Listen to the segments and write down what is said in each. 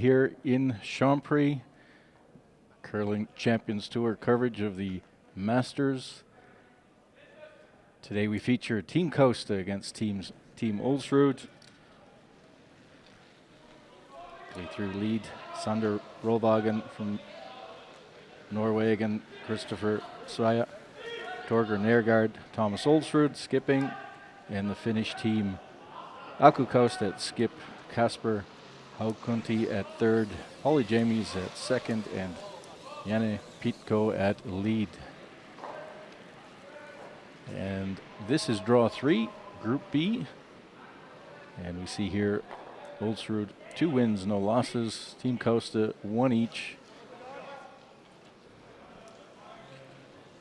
here in Champéry. Curling Champions Tour coverage of the Masters. Today we feature Team KAUSTE against Team ULSRUD. Play through lead, Sander Rolvagen from Norway again, Christopher Svaya, Torger Nergard, Thomas ULSRUD skipping, and the Finnish team Aku KAUSTE at skip, Kasper Haukunti at third, Polly Jamies at second, and Janne Pitko at lead. And this is draw 3, Group B. And we see here ULSRUD 2 wins, no losses. Team KAUSTE 1 each.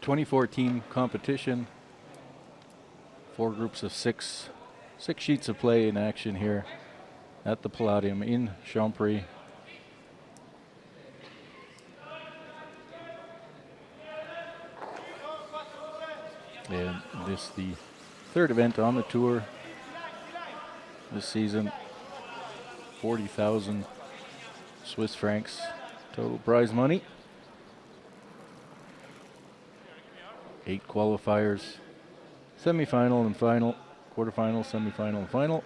24-team competition. 4 groups of 6. 6 sheets of play in action here at the Palladium in Champéry. And this the 3rd event on the tour this season. 40,000 Swiss francs total prize money. 8 qualifiers, semi-final and final, quarterfinal, semi-final and final.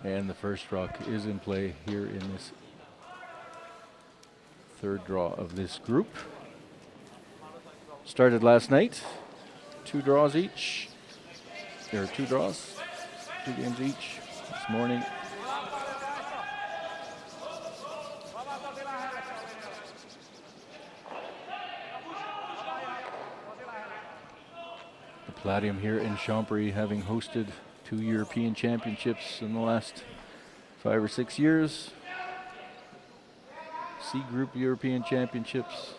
And the first rock is in play here in this 3rd draw of this group. Started last night, 2 draws each. There are 2 draws, 2 games each this morning. The Palladium here in Champéry, having hosted 2 European Championships in the last 5 or 6 years. C Group European Championships.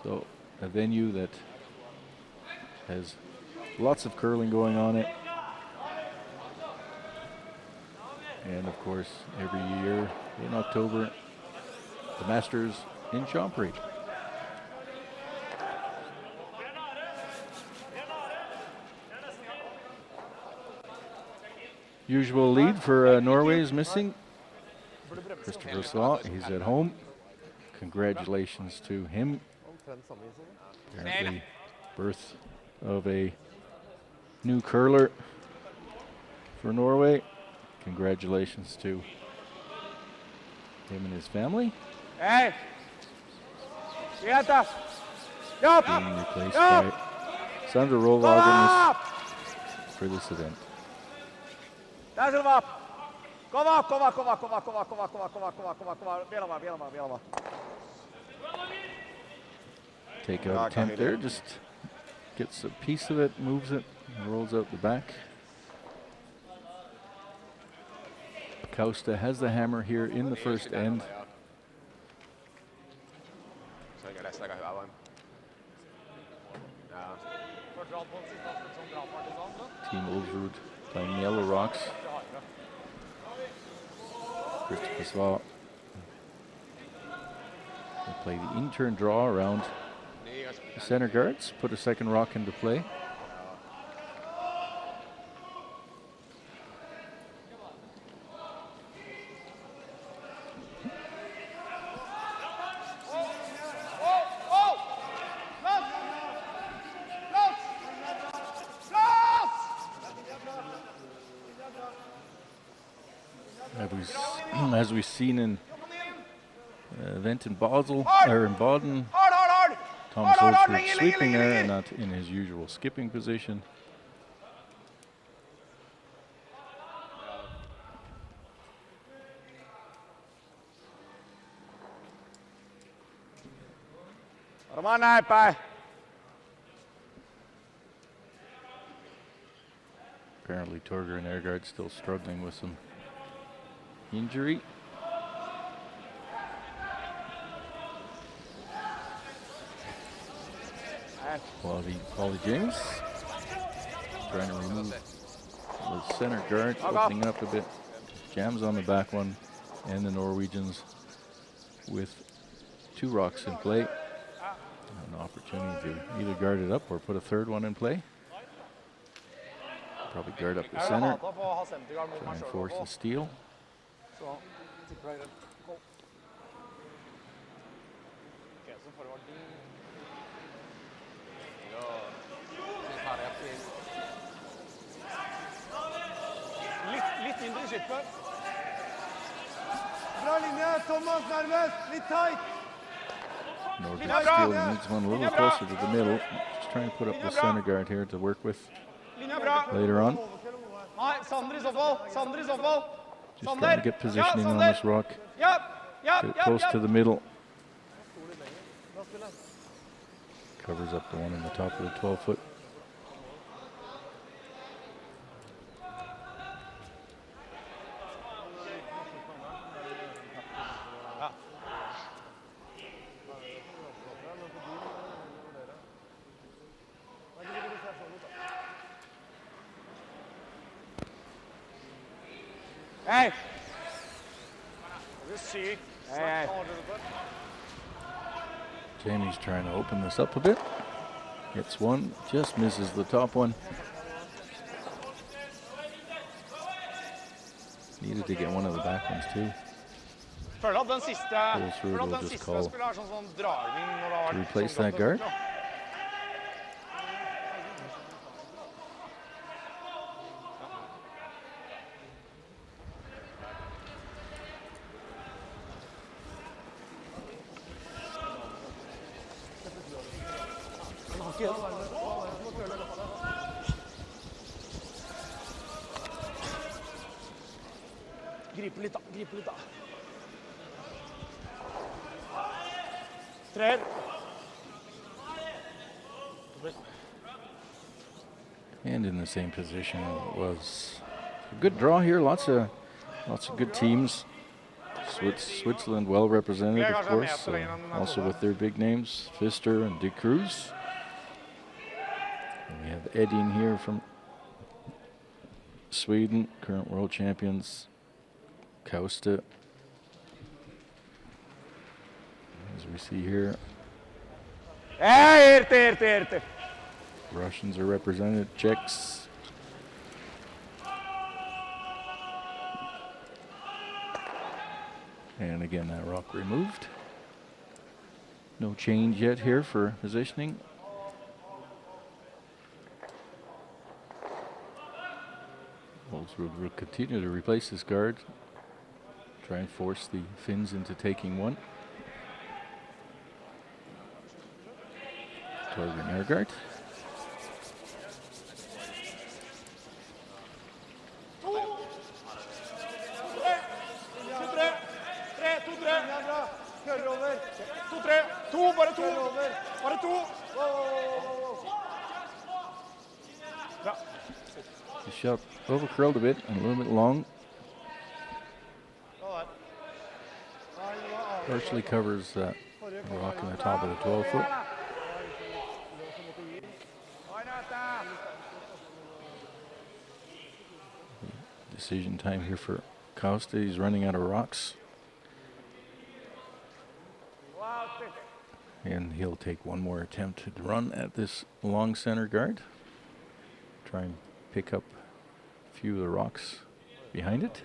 So a venue that has lots of curling going on it. And of course, every year in October, the Masters in Champéry. Usual lead for Norway is missing. Christopher Saw, he's at home. Congratulations to him. Apparently, birth of a new curler for Norway. Congratulations to him and his family. Hey! Being replaced by Sander Rolvagen for this event. Kova. Vielä vaan. Take out attempt there, just gets a piece of it, moves it, and rolls out the back. KAUSTE has the hammer here in the first end. Team ULSRUD playing yellow rocks. Christopher Sva will play the in-turn draw around the center guards, put a second rock into play. As we've seen in event in Basel or in Baden, Thomas ULSRUD sweeping there and not in his usual skipping position. Apparently Torger Nergard still struggling with some injury. Polly James trying to remove the center guard, opening up a bit. Jams on the back one, and the Norwegians with 2 rocks in play. An opportunity to either guard it up or put a 3rd one in play. Probably guard up the Jeg vil center. hate på å ha sentergard mot Try meg and selv force også. the steal. Så tipper jeg rett. Gå. Ok, så forward din. Ja. Så tar jeg til. Litt mindre i skyttet. Bra linje, Thomas nærmest. Litt tight. Northern steal needs one a little closer to the middle. Just trying to put up the center guard here to work with later on. Nei, Sander i så fall. Sander i så fall. Just trying to get positioning on this rock. Get close to the middle. Covers up the one in the top of the 12-foot. Hey! This is syk. Hey. Jamie's trying to open this up a bit. Gets one, just misses the top one. Needed to get one of the back ones too. Føler at den siste, ULSRUD føler at will den just siste call spiller er sånn dragning når det har to vært replace sånn that guard. Gripe litt da, gripe litt da. Treer. And in the same position it was a good draw here. Lots of good teams. Switzerland well represented, of course. Also with their big names, Pfister and De Cruz. And we have Edin here from Sweden, current world champions. KAUSTE, as we see here. Irte. Russians are represented, Czechs. And again, that rock removed. No change yet here for positioning. ULSRUD will continue to replace this guard. Try and force the Finns into taking one. Torgen Nergard. The shot over curled a bit and a little bit long. Partially covers that rock in the top of the 12-foot. Decision time here for KAUSTE. He's running out of rocks. And he'll take one more attempt to run at this long center guard. Try and pick up a few of the rocks behind it.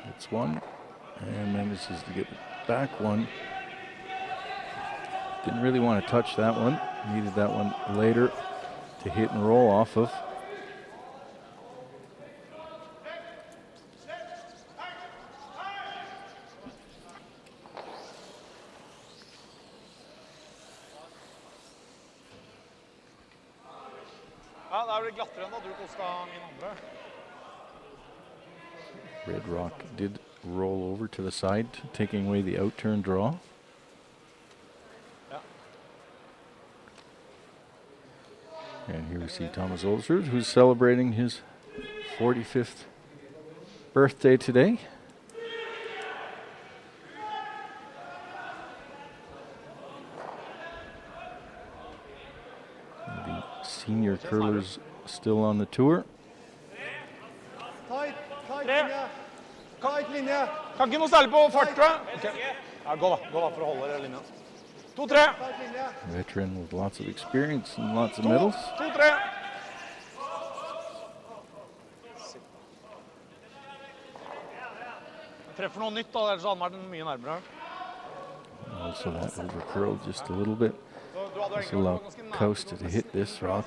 It's one and manages to get back one. Didn't really want to touch that one. Needed that one later to hit and roll off of. Ja, det blir glattere enn da du kostet min andre. Red rock did roll over to the side, taking away the outturn draw. Yeah. And here we see Thomas ULSRUD, who's celebrating his 45th birthday today. The senior curlers still on the tour. Tre. Kan ikke noe særlig på fart, tror jeg. Okay. Ja, gå da for å holde linja. 2-3. Veteran with lots of experience and lots of medals. 2-3. Treffer noe nytt, da. Ellers hadde han vært mye nærmere. Also that over curl just a little bit. This will allow KAUSTE to hit this rock.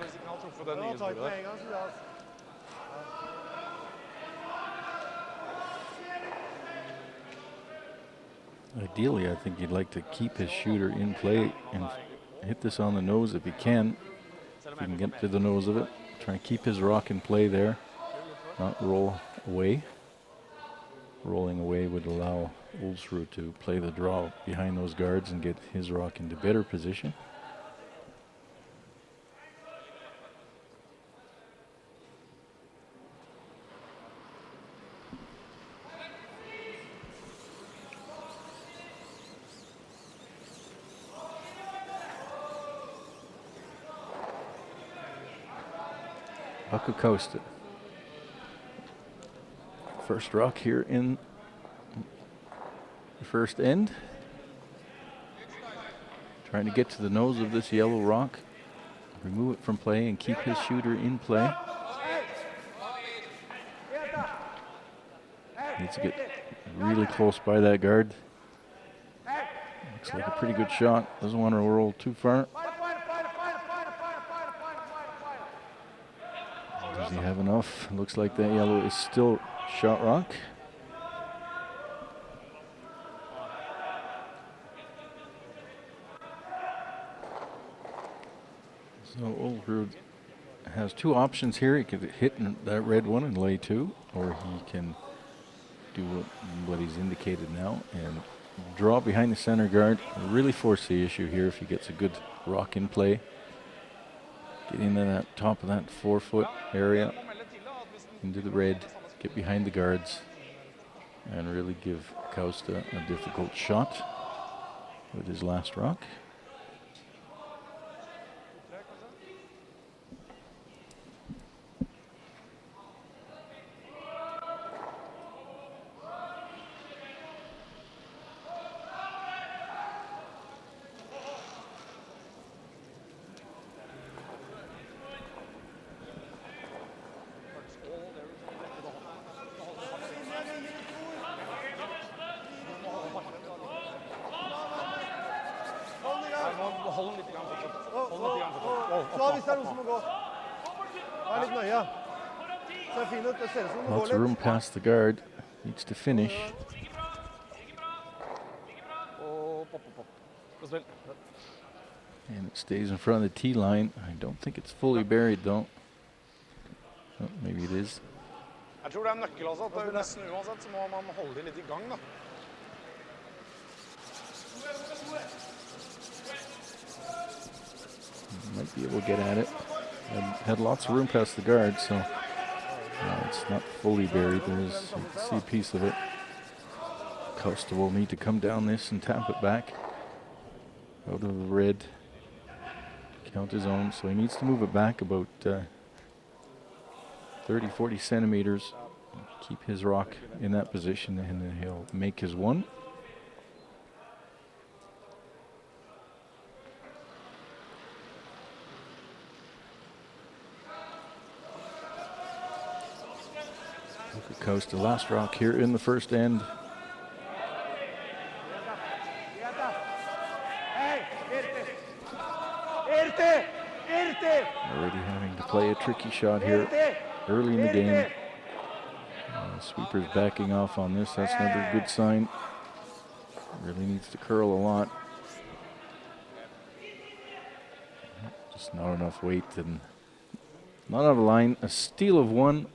Ideally, I think you'd like to keep his shooter in play and hit this on the nose if he can. If he can get to the nose of it. Try and keep his rock in play there, not roll away. Rolling away would allow ULSRUD to play the draw behind those guards and get his rock into better position. KAUSTE. First rock here in the first end. Trying to get to the nose of this yellow rock, remove it from play and keep his shooter in play. Needs to get really close by that guard. Looks like a pretty good shot. Doesn't want to roll too far. Does he have enough? Looks like that yellow is still shot rock. So ULSRUD has two options here. He could hit that red one and lay two, or he can do what he's indicated now and draw behind the center guard. Really force the issue here if he gets a good rock in play. Get into that top of that 4-foot area, into the red, get behind the guards, and really give KAUSTE a difficult shot with his last rock. Lots of room past the guard. Needs to finish. And it stays in front of the tee line. I don't think it's fully buried though. Oh, maybe it is. Jeg tror det nøkkel også, at det nesten uansett så må man holde det litt I gang da. Might be able to get at it. Had lots of room past the guard, so it's not fully buried. There's, you can see a piece of it. KAUSTE will need to come down this and tap it back out of the red. Count his own, so he needs to move it back about 30-40 centimeters. Keep his rock in that position, and then he'll make his one. KAUSTE, last rock here in the first end. Already having to play a tricky shot here early in the game. Sweeper's backing off on this. That's never a good sign. Really needs to curl a lot. Just not enough weight and not out of line. A steal of one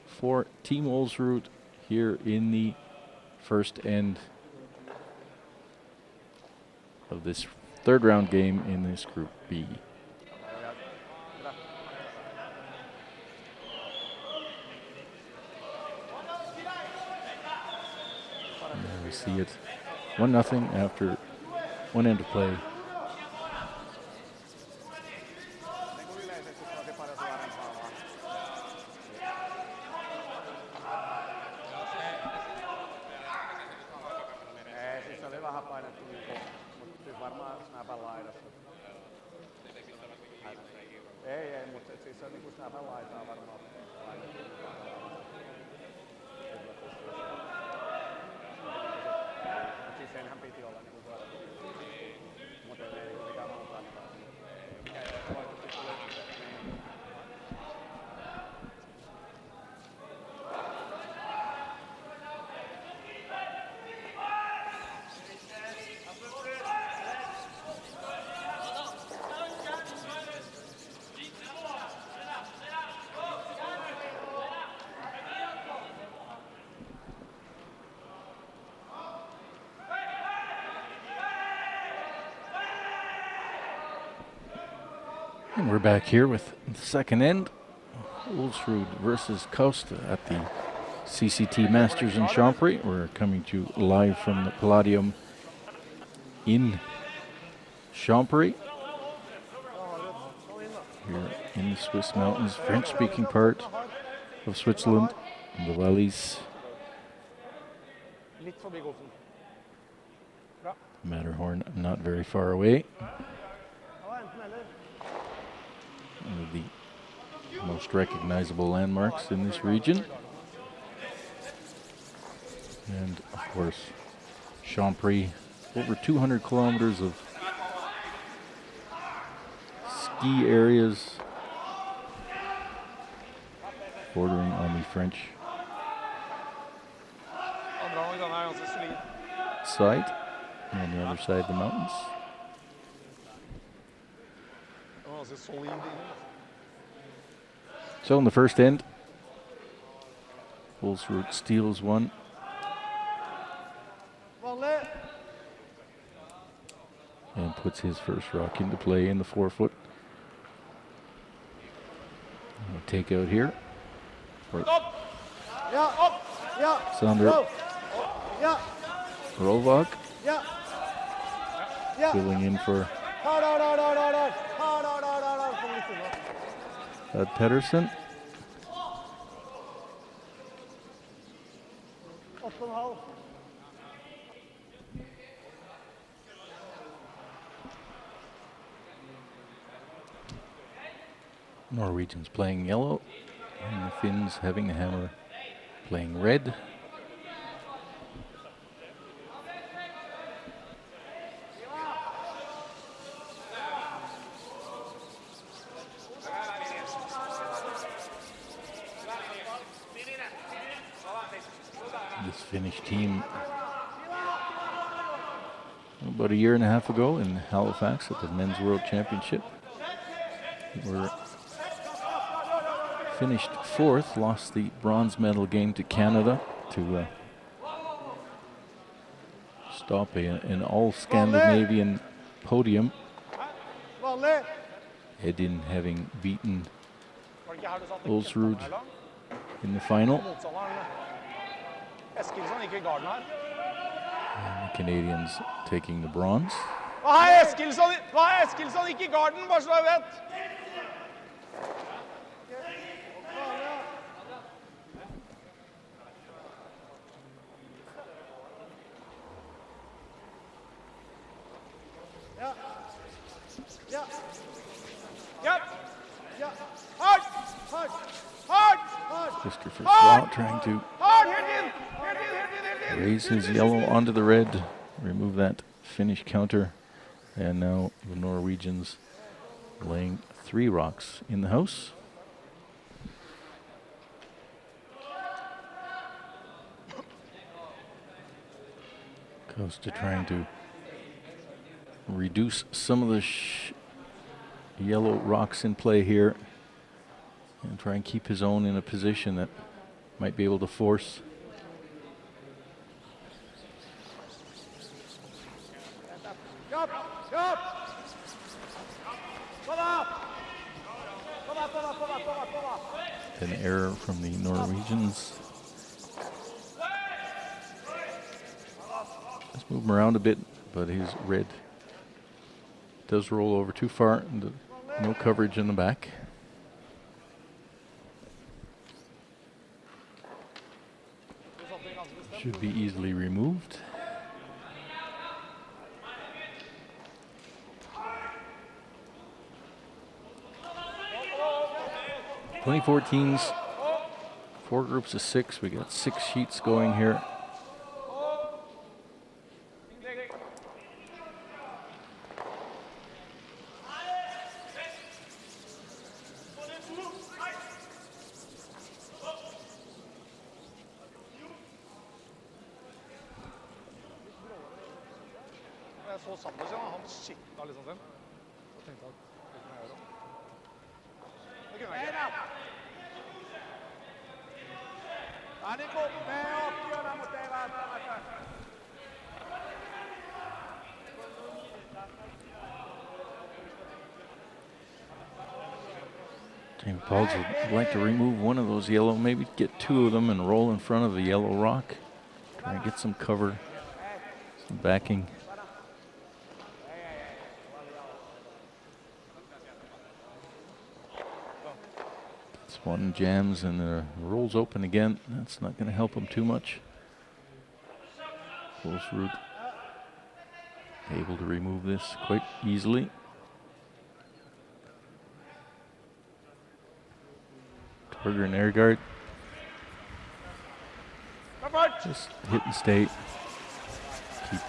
for Team ULSRUD here in the first end of this third round game in this Group B. And there we see it, 1-0 after one end of play. vähän painettu mutta siis varmaan snapän laidassa. Ei, mutta siis se on niinku snapän laitaa varmaan painettu. Siis senhän piti olla niinku suoraan. Mutta ei niinku mitään muuta. Mikä ei ole voitettu tulee. And we're back here with the second end. ULSRUD versus KAUSTE at the CCT Masters in Champéry. We're coming to you live from the Palladium in Champéry. Here in the Swiss mountains, French-speaking part of Switzerland, the Wallis. Matterhorn not very far away. One of the most recognizable landmarks in this region. And of course, Champéry, over 200 kilometers of ski areas bordering on the French side, and on the other side of the mountains. So in the first end, ULSRUD steals one. And puts his first rock into play in the 4-foot. Take out here. Sander Rovag. Filling in for Pedersen. Norwegians playing yellow, and the Finns having the hammer playing red. This Finnish team, about a year and a half ago in Halifax at the Men's World Championship, were finished fourth, lost the bronze medal game to Canada to stop an all-Scandinavian podium. Edin having beaten ULSRUD in the final. And the Canadians taking the bronze. Eskilsson ikke i garden, bare så jeg vet. Christopher Slout trying to raise his yellow onto the red, remove that Finnish counter, and now the Norwegians laying 3 rocks in the house. KAUSTE trying to reduce some of the yellow rocks in play here and try and keep his own in a position that might be able to force an error from the Norwegians. Let's move him around a bit, but his red does roll over too far, and no coverage in the back. Should be easily removed. 2014's 4 groups of 6. We got 6 sheets going here. Jeg så Sander sin, han skikta liksom sin. Så tenkte jeg at det kunne jeg gjøre. Det kunne jeg ikke. Ja, de kom med opp hjørnet mot deg, Jamie Pauls would like to remove one of those yellow, maybe get 2 of them and roll in front of the yellow rock. Try and get some cover, some backing. This one jams and rolls open again. That's not going to help him too much. ULSRUD able to remove this quite easily. Torger and Airguard. Just hit and stay. Keep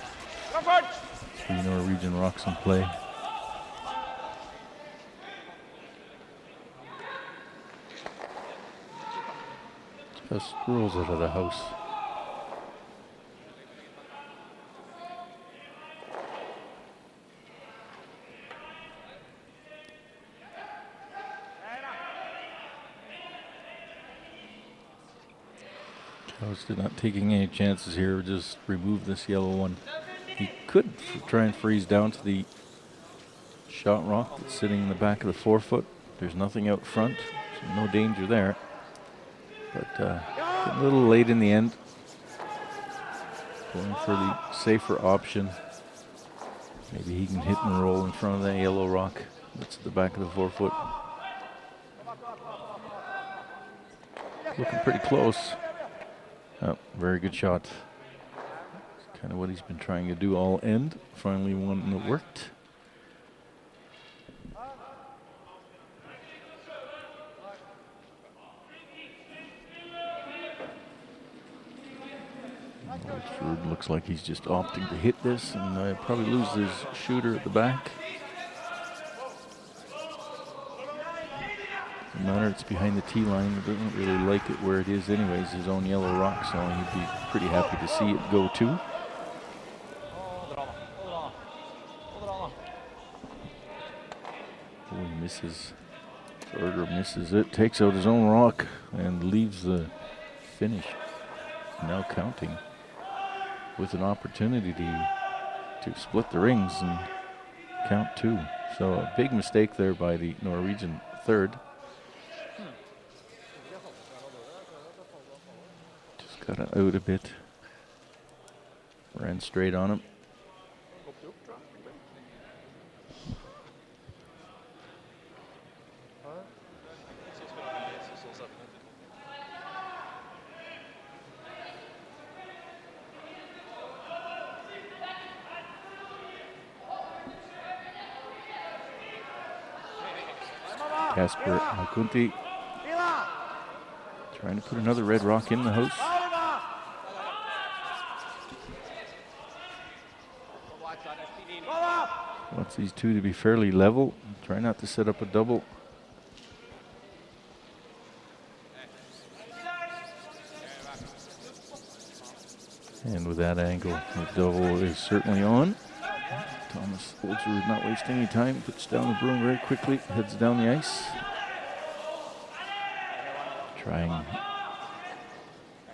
3 Norwegian rocks in play. Just rolls out of the house. KAUSTE not taking any chances here, just remove this yellow one. He could try and freeze down to the shot rock that's sitting in the back of the forefoot. There's nothing out front, so no danger there. But getting a little late in the end. Going for the safer option. Maybe he can hit and roll in front of that yellow rock that's at the back of the forefoot. Looking pretty close. Oh, very good shot. It's kind of what he's been trying to do all end. Finally one that worked. ULSRUD looks like he's just opting to hit this and probably lose his shooter at the back. Doesn't matter, it's behind the tee line. He doesn't really like it where it is anyways, his own yellow rock, so he'd be pretty happy to see it go too. Oh, he misses. Berger misses it, takes out his own rock and leaves the finish. Now counting with an opportunity to split the rings and count 2. So a big mistake there by the Norwegian third. Just got it out a bit. Ran straight on him. Casper Makunti trying to put another red rock in the house. Wants these 2 to be fairly level. Try not to set up a double. And with that angle, the double is certainly on. Thomas ULSRUD not wasting any time, puts down the broom very quickly, heads down the ice. Trying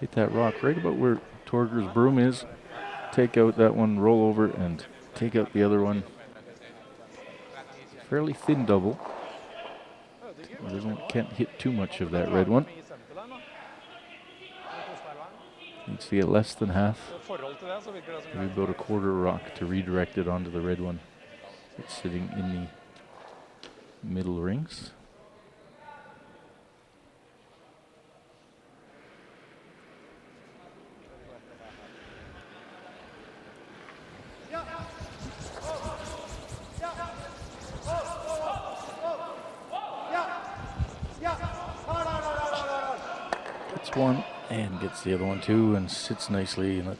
hit that rock right about where Torger's broom is. Take out that one, roll over, and take out the other one. Fairly thin double. Can't hit too much of that red one. Needs to get less than half. Maybe about a quarter rock to redirect it onto the red one. It's sitting in the middle rings. first one and gets the other one too and sits nicely in the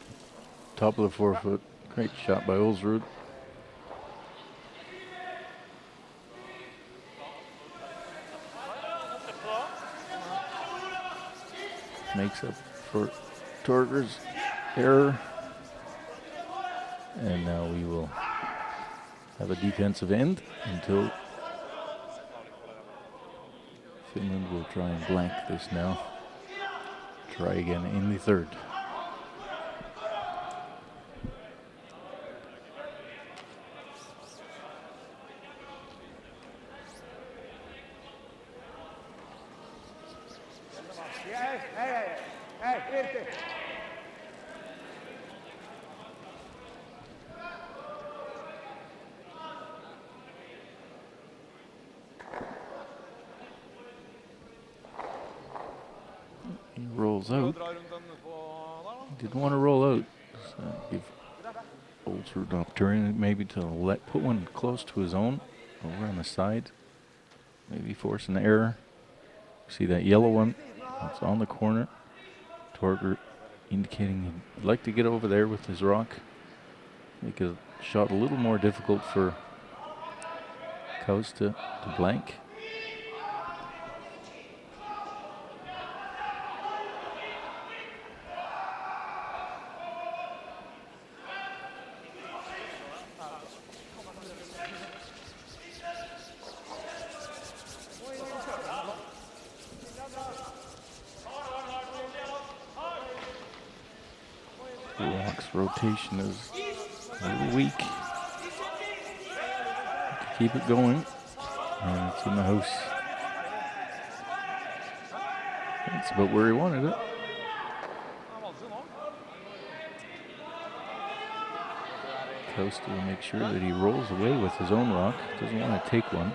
top of the forefoot. Great shot by ULSRUD. Makes up for Torger's error. And now we will have a defensive end until Finland will try and blank this now. Try again in the third. He rolls out. Didn't want to roll out. So give ULSRUD an opportunity maybe to put one close to his own over on the side. Maybe force an error. See that yellow one? It's on the corner. Torger indicating he'd like to get over there with his rock. Make a shot a little more difficult for KAUSTE to blank. Rock's rotation is a little weak. Keep it going. And it's in the house. That's about where he wanted it. KAUSTE will make sure that he rolls away with his own rock. Doesn't want to take one.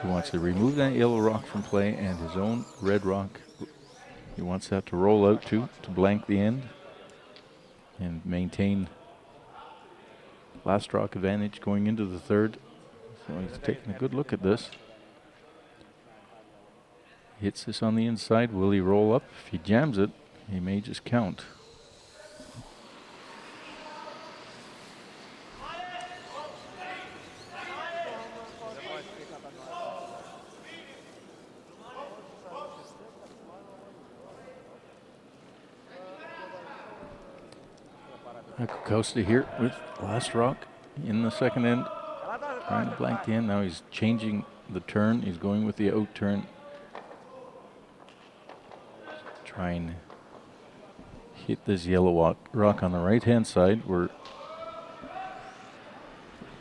He wants to remove that yellow rock from play and his own red rock. He wants that to roll out to blank the end and maintain last rock advantage going into the third. So he's taking a good look at this. Hits this on the inside. Will he roll up? If he jams it, he may just count. KAUSTE here with last rock in the second end. Trying to blank the end. Now he's changing the turn. He's going with the out turn. Trying to hit this yellow rock on the right hand side where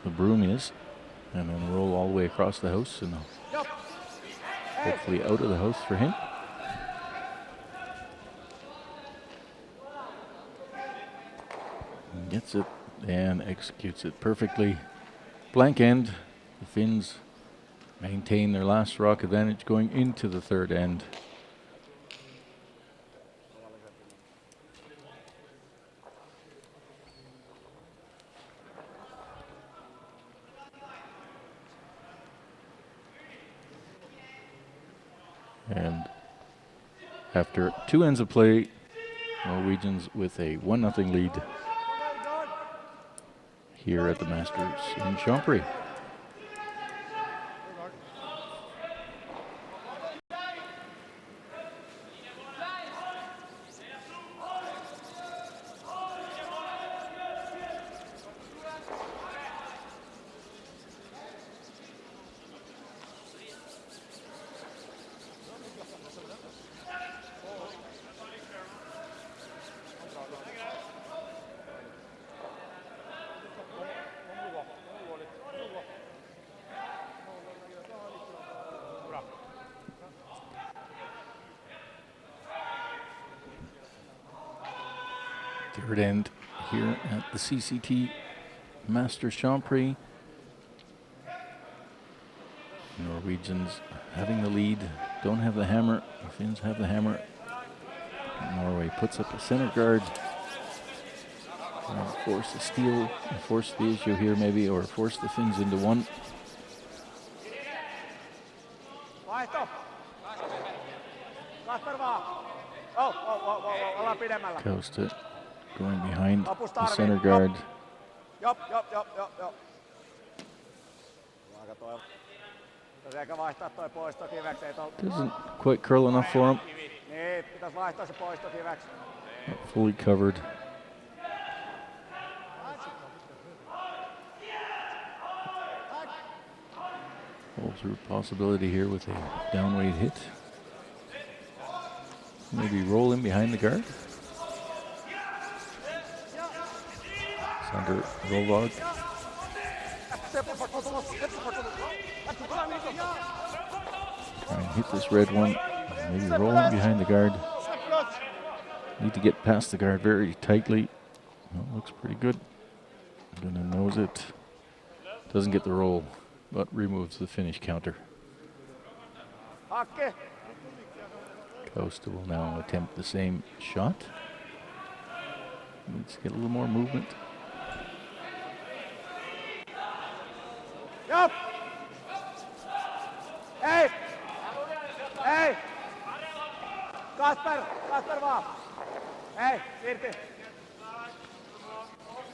the broom is. And then roll all the way across the house and hopefully out of the house for him. Gets it and executes it perfectly. Blank end. The Finns maintain their last rock advantage going into the third end. And after 2 ends of play, Norwegians with a 1-0 lead here at the Masters in Champéry. Third end here at the CCT Masters Champéry. Norwegians having the lead, don't have the hammer. The Finns have the hammer. Norway puts up a center guard. Force a steal, force the issue here maybe, or force the Finns into one. Vaihto. Kasper vaan. Ollaan pidemmällä. KAUSTE going behind Opus the tarvii. center guard. Jop. Aika toi. Pitäisi ehkä vaihtaa toi poistokiveksi. Doesn't quite curl enough for him. Niin, pitäisi vaihtaa se poistokiveksi. Not fully covered. ULSRUD possibility here with a downweight hit. Maybe roll in behind the guard. Sander Rovag. Try and hit this red one. Maybe roll in behind the guard. Need to get past the guard very tightly. Well, looks pretty good. Gonna nose it. Doesn't get the roll, but removes the finish counter. KAUSTE will now attempt the same shot. Needs to get a little more movement. Jop! Ei! Kasper vaan! Ei, irti!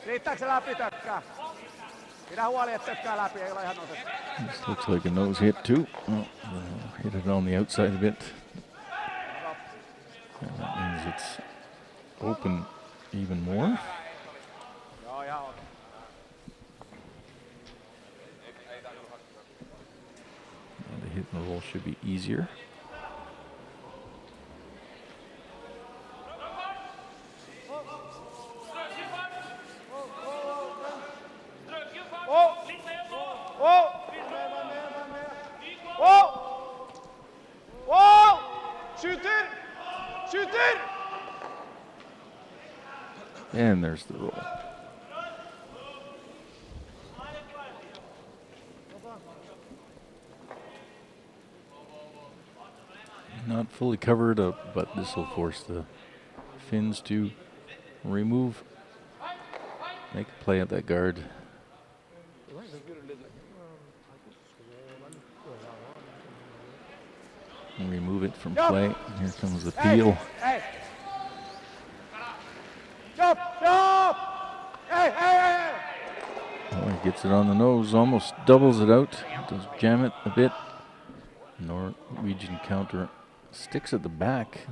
Riittääkö se läpi tökkää? Pidä huoli, että tökkää läpi, ei ole ihan nousetta. This looks like a nose hit too. Oh, hit it on the outside a bit. And that means it's open even more. Joo, ihan oikein. And the hit and the roll should be easier. Shooter! And there's the roll. Not fully covered up, but this will force the Finns to remove, make a play at that guard. And remove it from play. Here comes the peel. Hey! Jump! Hey! Oh, he gets it on the nose, almost doubles it out. Does jam it a bit. Norwegian counter sticks at the back.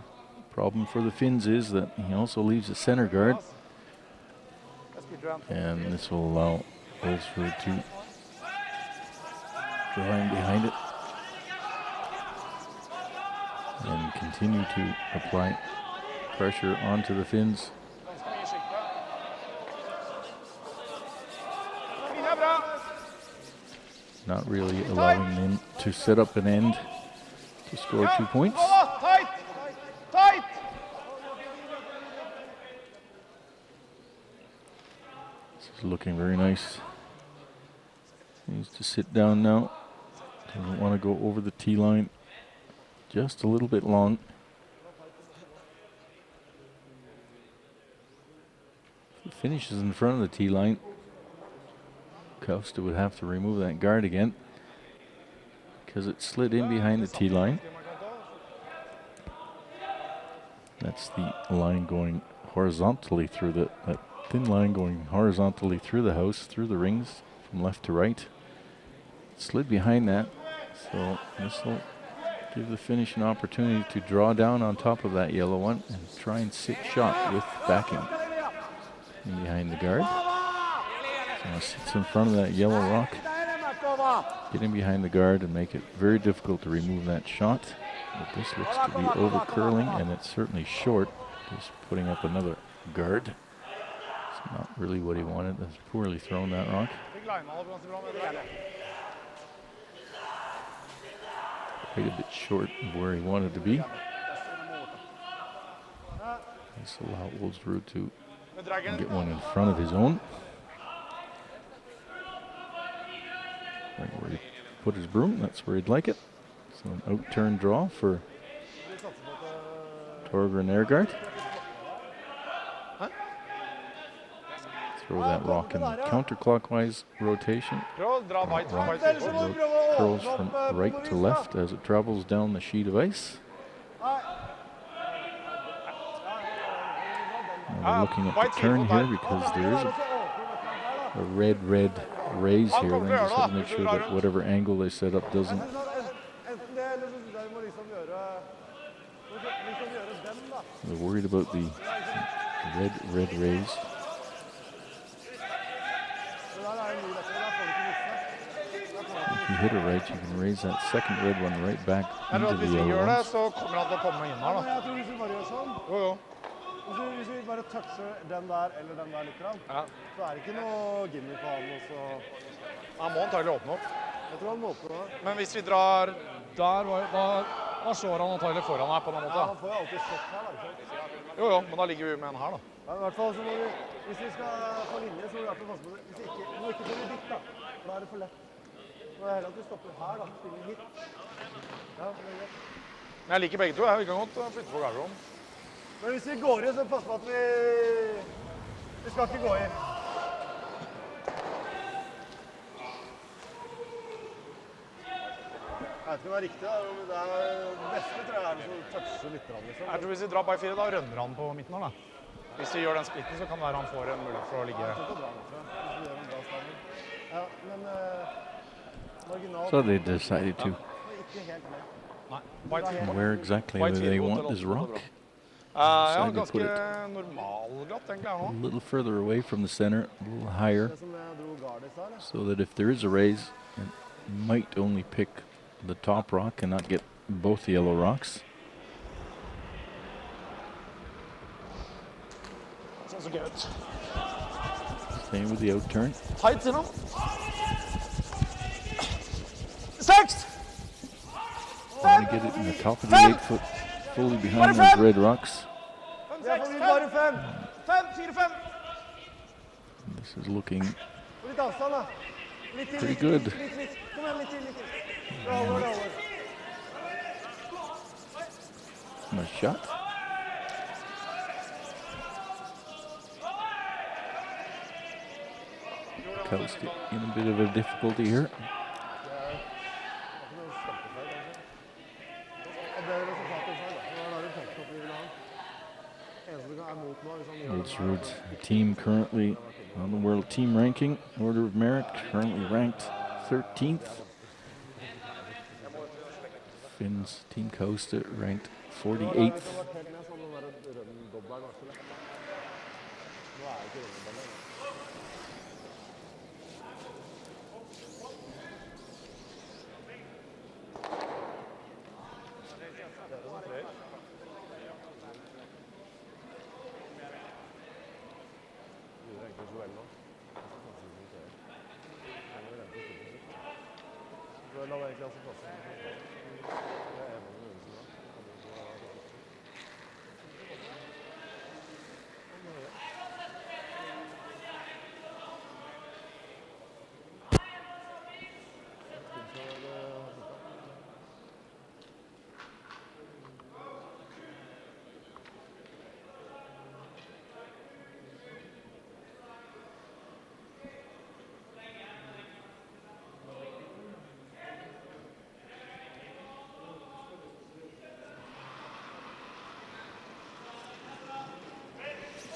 Problem for the Finns is that he also leaves the center guard. And this will allow ULSRUD to draw in behind it and continue to apply pressure onto the Finns. Not really allowing them to set up an end to score 2 points. Tight! This is looking very nice. Needs to sit down now. Doesn't want to go over the tee line. Just a little bit long. If he finishes in front of the tee line, KAUSTE would have to remove that guard again because it slid in behind the tee line. That's the line going horizontally through that thin line going horizontally through the house, through the rings from left to right. It slid behind that, so this will give the Finnish an opportunity to draw down on top of that yellow one and try and sit shot with backing in behind the guard. So it sits in front of that yellow rock, get in behind the guard and make it very difficult to remove that shot. But this looks to be over curling, and it's certainly short. Just putting up another guard. It's not really what he wanted. That's poorly thrown, that rock. Quite a bit short of where he wanted to be. This will allow ULSRUD to get one in front of his own. Right where he put his broom, that's where he'd like it. So an out-turn draw for Torger and Ergaard. Throw that rock in the counterclockwise rotation. Prøv å dra white fra Rock white side. curls from right to left as it travels down the sheet of ice. Now we're looking at the turn here because there is a red raise here. Then just have to make sure that whatever angle they set up doesn't. They're worried about the red raise. If you hit it right, you can raise that second red one right back Jeg tror into at the hvis vi yellow gjør det, ones. så kommer han til å komme inn her, da. Jeg tror hvis vi bare gjør sånn, Jo, jo. hvis vi bare toucher den der eller den der litt, Ja. så er det ikke noe gimme på han også. Han må antagelig åpne opp. Jeg tror han må åpne det. Men hvis vi drar der, da slår han antagelig foran her på en Ja, måte. han får jo alltid slått her, da, ikke sant? Jo, jo, men da ligger vi med en her, da. Ja, i hvert fall så må vi, hvis vi skal få linje, så må vi i hvert fall passe på det. Hvis vi ikke, vi må ikke få det ditt, da. For da er det for lett. Nå er det heller at vi stopper her, da. Stiller hit. Ja, det er greit. Men jeg liker begge to, jeg. Vi kan godt flytte på garderoben. Men hvis vi går i, så pass på at vi skal ikke gå i. Jeg vet ikke om det er riktig, da, men det beste tror jeg er å touche litt, liksom. Jeg tror hvis vi drar by 4, da rønner han på midten her, da. Hvis vi gjør den splitten, så kan det være han får en mulighet for å ligge. Ja, jeg tror det er bra, tror jeg. Hvis vi gjør en bra stavning. Ja, men marginalt. So they decided to. Ikke helt med. Nei, white 4. Where exactly do they want this rock? Ja, Decided to ganske put it normalglatt, egentlig, her a nå. little further away from the center, a little higher, Det som jeg dro Gardis her, ja. so that if there is a raise, it might only pick the top rock and not get both the yellow rocks. Ser så gøy ut. Staying with the out turn. Tight, sier han. 6! Trying to get it in the top of the 8 foot, fully behind those red rocks. 5, Det 6, får vi 5! bare 5. 5, 4, 5! This is looking Og litt avstand, da. Litt til, Pretty litt til, good. litt, litt. Kom igjen, litt til, litt til. Det holder, det holder. nice shot. KAUSTE in a bit of a difficulty here. Og det er resultatet feil, da. Nå er det punktopp vi vil ha. Eneste du kan er mot nå, hvis han gjør det. ULSRUD team currently on the world team ranking, order of merit, currently ranked 13th. Finns team KAUSTE ranked 48th. La meg egentlig også passe. Jeg er enig med øvelsen da.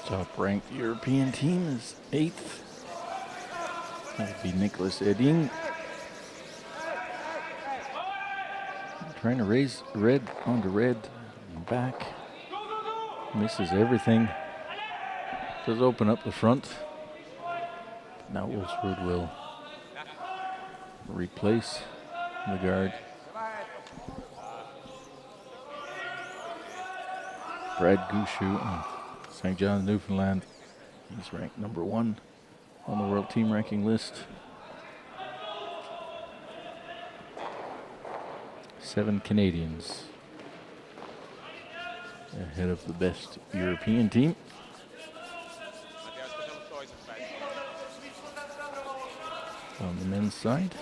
Top-ranked European team is 8th. That would be Nicholas Edin. Trying to raise red onto red and back. Misses everything. Does open up the front. Now ULSRUD will replace the guard. Brad Gushu, St. John's, Newfoundland. He's ranked number 1 on the world team ranking list. 7 Canadians ahead of the best European team. On the men's side.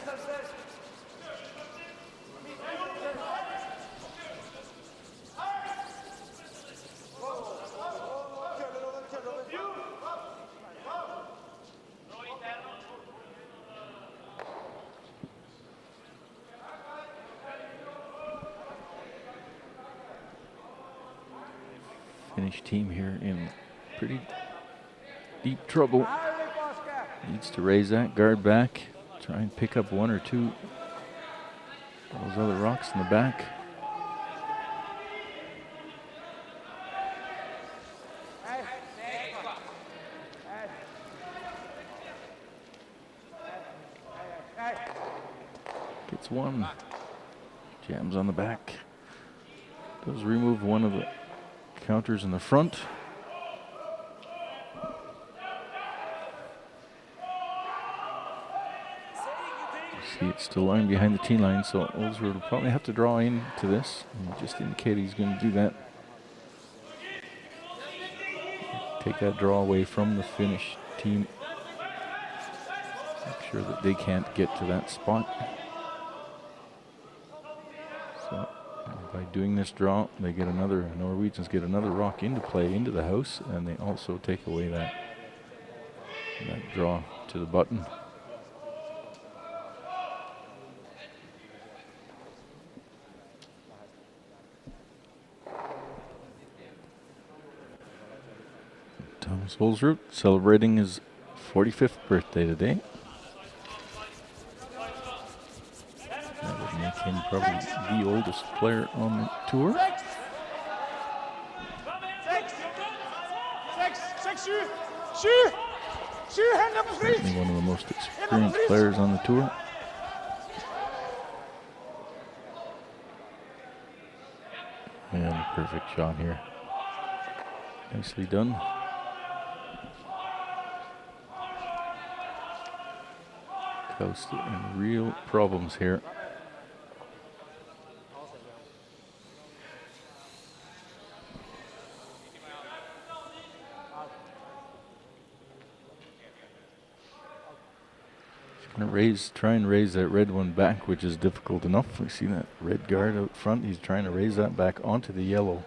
Finnish team here in pretty deep trouble. Needs to raise that guard back, try and pick up one or two of those other rocks in the back. Gets one, jams on the back. Does remove one of the counters in the front. See, it's still lying behind the tee line, so ULSRUD will probably have to draw into this. And just indicate he's going to do that. Take that draw away from the Finnish team. Make sure that they can't get to that spot. So by doing this draw, they get another, Norwegians get another rock into play into the house, and they also take away that draw to the button. Thomas ULSRUD celebrating his 45th birthday today. That would make him probably the oldest player on the tour. Certainly one of the most experienced players on the tour. And a perfect shot here. Nicely done. KAUSTE in real problems here. He's going to try and raise that red one back, which is difficult enough. We see that red guard out front. He's trying to raise that back onto the yellow.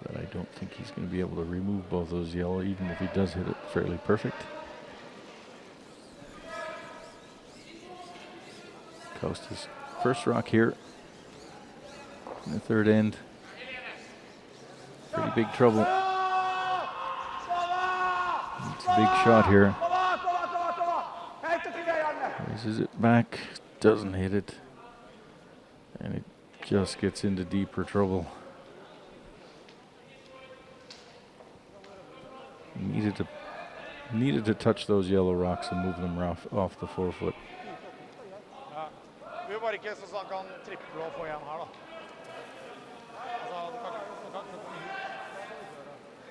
But I don't think he's going to be able to remove both those yellow, even if he does hit it fairly perfect. KAUSTE's first rock here in the third end. Pretty big trouble. It's a big shot here. Raises it back, doesn't hit it, and it just gets into deeper trouble. Needed to touch those yellow rocks and move them off the 4-foot. Vi vil bare ikke så han kan triple og få igjen her, da. Altså,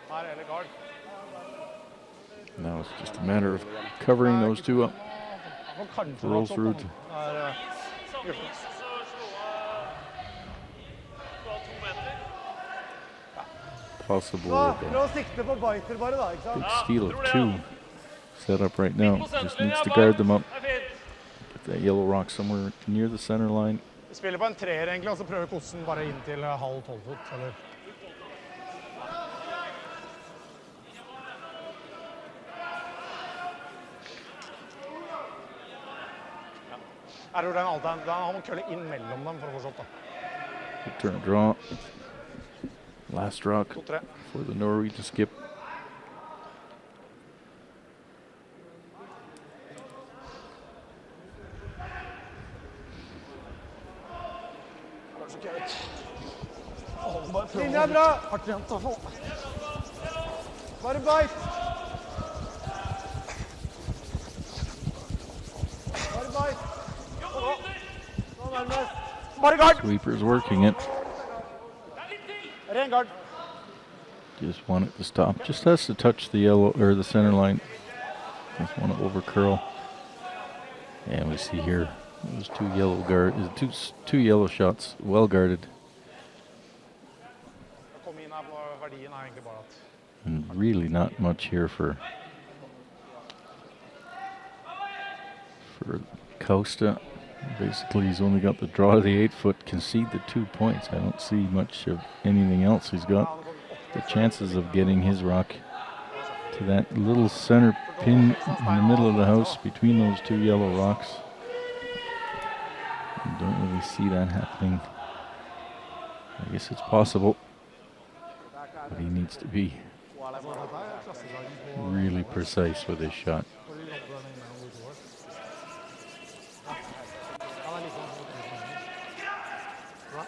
her eller guard. Now it's just a matter of covering those two up for ULSRUD. Possible big steal of two set up right now. Just needs to guard them up. Get that yellow rock somewhere near the center line. Vi spiller på en treer egentlig, og så prøver KAUSTE bare inn til halv 12-fot, eller? Jeg tror han må kølle inn mellom dem for å få shot, da. Good turn draw. Last rock for the Norwegian skip. Linja er bra! Hardt trent, i hvert fall. Bare bite! Bare bite! Nå nærmest. Bare guard! Sweeper's working it. Ren guard. Just want it to stop. Just has to touch the yellow or the center line. Just want to over curl. And we see here those two yellow shots, well guarded. And really not much here for KAUSTE. Basically, he's only got the draw of the 8-foot, concede the 2 points. I don't see much of anything else. He's got the chances of getting his rock to that little center pin in the middle of the house between those two yellow rocks. I don't really see that happening. I guess it's possible. But he needs to be Altså, dette er klassedagen på really precise with his shot. for de jobber der nede mellom de to år. Ja. Han er like gammel som Kristian. Bra.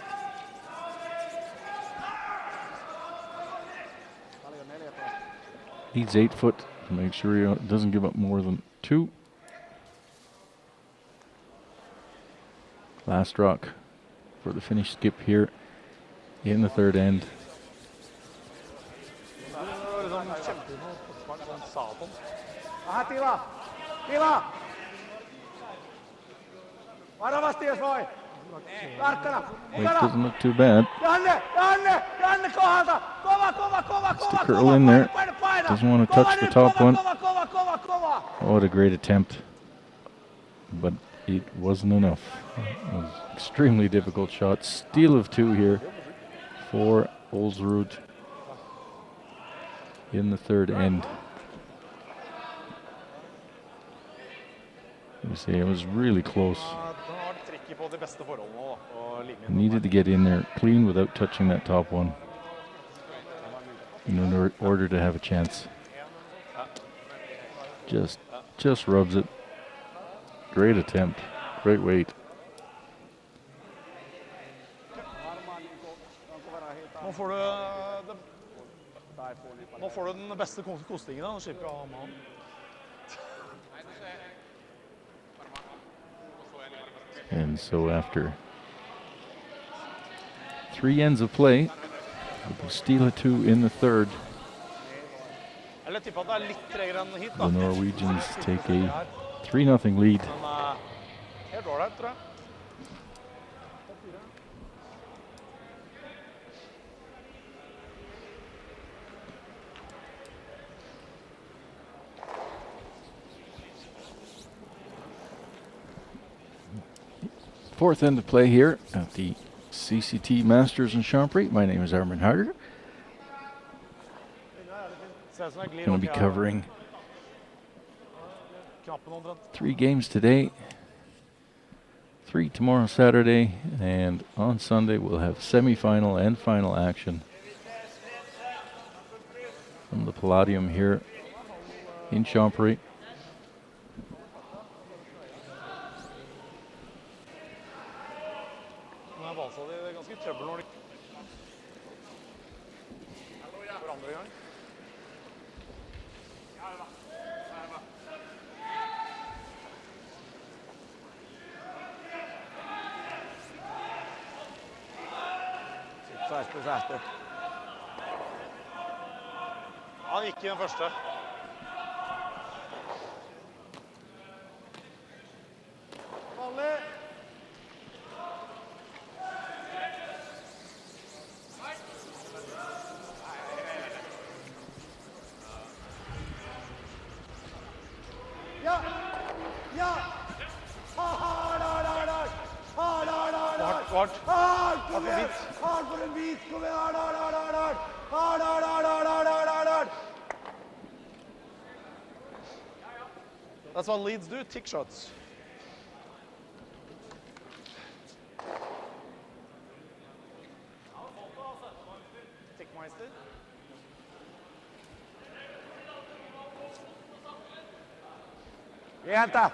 Needs 8 foot to make sure he doesn't give up more than 2. Last rock for the finish skip here in the third end. Aha, tila! Tila! Varo vastias voi! Tarkkana! Weight Mukana! doesn't look too bad. Janne! Janne! Janne kohdalta! Kova, kova, kova, Just kova, a curl kova! in there. Paina, paina! Doesn't want to Kova touch the nyt, top kova, one. Kova, kova, kova, kova! Oh, what a great attempt. But it wasn't enough. It was an extremely difficult shot. Steal of 2 here for ULSRUD in the third end. You see, it was really close. Needed to get in there clean without touching that top one in order to have a chance. Just rubs it. Great attempt. Great weight. Nå får du den beste kostingen da, nå slipper jeg å ha med han. And so after 3 ends of play, steal a 2 in the third. Eller tipper at det litt tregere enn hit da. The Norwegians take a 3-0 lead. Men helt ålreit, tror jeg. Fourth end of play here at the CCT Masters in Champéry. My name is Armin Harder. Going to be covering 3 games today, 3 tomorrow Saturday, and on Sunday we'll have semi-final and final action from the Palladium here in Champéry. Han gikk i den første. Vanlig. Ja! Ja! Hard for en bit! Kom igjen, hard! That's what leads do, tick shots. Tickmeister. Jenta!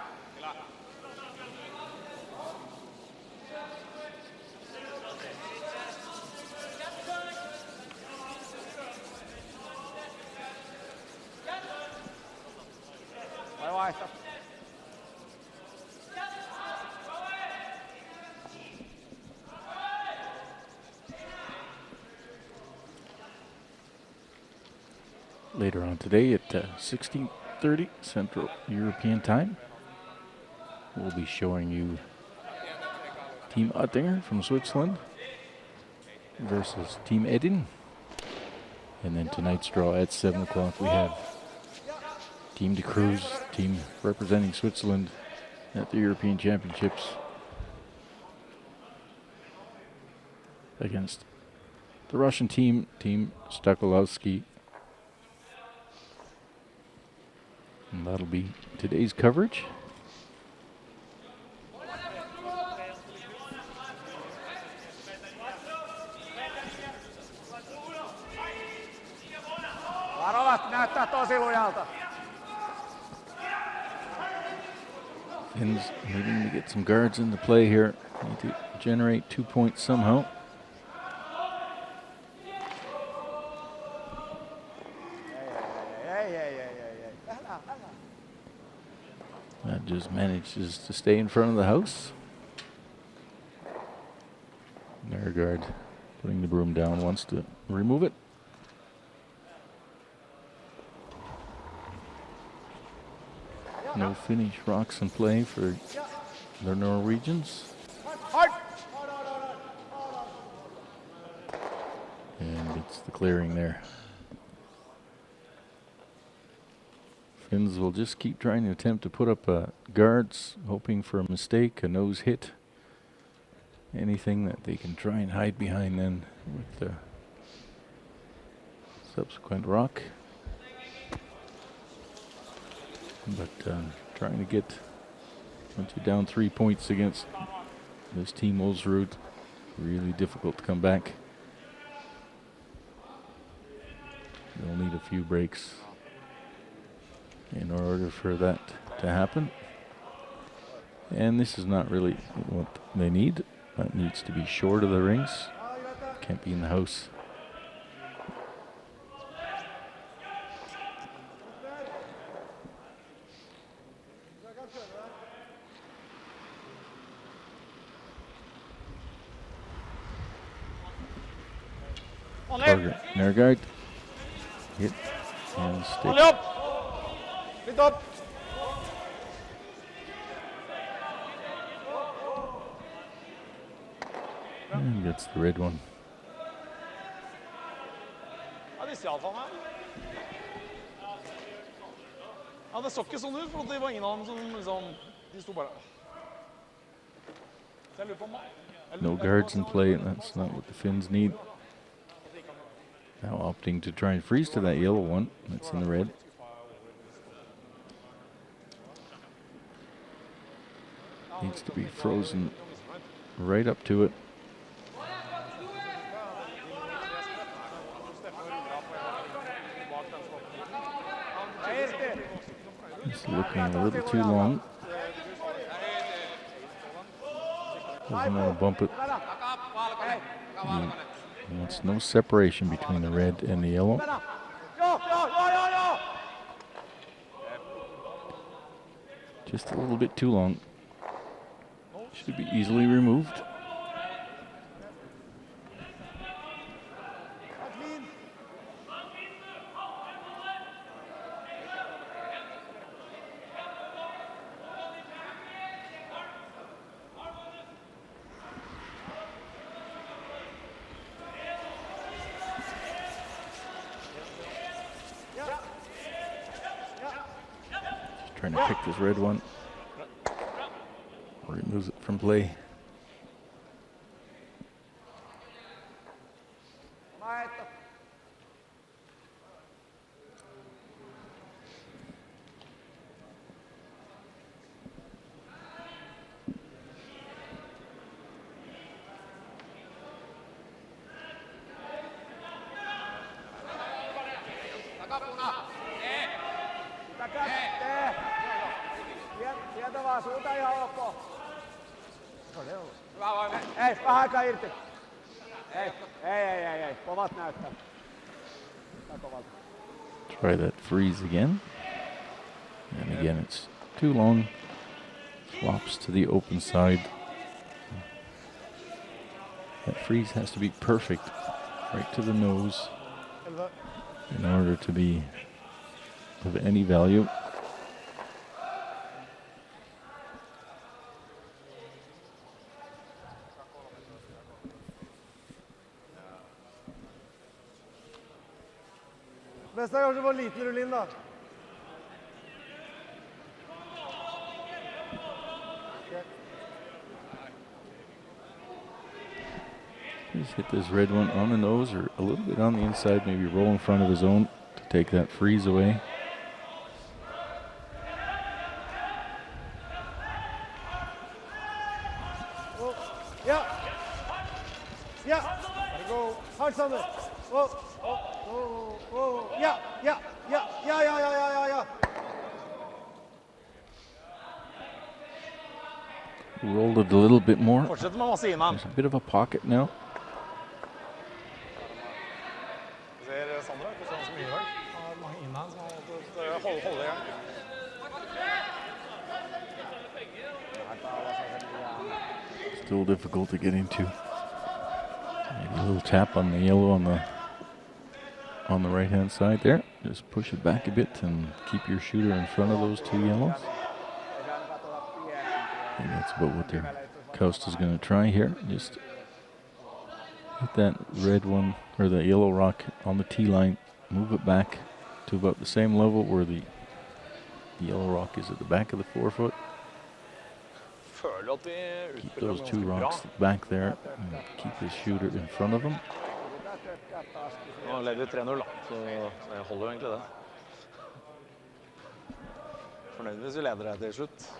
Later on today at 16:30 Central European Time, we'll be showing you Team Oettinger from Switzerland versus Team Edin. And then tonight's draw at 7 o'clock, we have Team de Cruz, team representing Switzerland at the European Championships, against the Russian team, Team Stokolowski. And that'll be today's coverage. kovasti, näyttää tosi lujalta. Finns needing to get some guards into play here. Need to generate 2 points somehow. Ei. Älä. That just manages to stay in front of the house. Nergard putting the broom down, wants to remove it. No Finnish rocks in play for the Norwegians. Hard! And gets the clearing there. Finns will just keep trying to attempt to put up guards, hoping for a mistake, a nose hit. Anything that they can try and hide behind then with the subsequent rock. But trying to get, once you're down 3 points against this team ULSRUD, really difficult to come back. They'll need a few breaks in order for that to happen. And this is not really what they need. That needs to be short of the rings. Can't be in the house. Nergard hit and stick. Håll upp! Flytt upp! And gets the red one. Ja, de stjal faen meg. Ja, det så ikke sånn ut, for det var ingen av dem som liksom, de sto bare. Så jeg lurer på meg. No guards in play, and that's not what the Finns need. Now opting to try and freeze to that yellow one that's in the red. Needs to be frozen right up to it. It's looking a little too long. Doesn't want to bump it. He wants no separation between the red and the yellow. Just a little bit too long. Should be easily removed. Trying to pick this red one. Removes it from play. Sieltä vaan suunta ihan ok. Hyvä voime. Ei, vähän aikaa irti. Ei. Kovat näyttää. Try that freeze again. And again, it's too long. Flops to the open side. That freeze has to be perfect, right to the nose, in order to be of any value. Nästa kanske var en liten rullin då. Just hit this red one on the nose or a little bit on the inside, maybe roll in front of his own to take that freeze away. Oh, yeah. Gotta go. Hard Sander. Oh, yeah. Ja. Rolled it a little bit more. Fortsetter med masse innan. There's a bit of a pocket now. Ser Sandra ut som mye i dag. Han har mange innhand som han måtte holde i gang. Still difficult to get into. Maybe a little tap on the yellow on the right hand side there. Just push it back a bit and keep your shooter in front of those two yellows. I think that's about what their KAUSTE is going to try here. Just hit that red one or the yellow rock on the tee line, move it back to about the same level where the yellow rock is at the back of the forefoot. Keep those two rocks back there and keep his shooter in front of him. Nå leder vi 3-0 da, så jeg holder jo egentlig det. Fornøyd hvis vi leder det til slutt.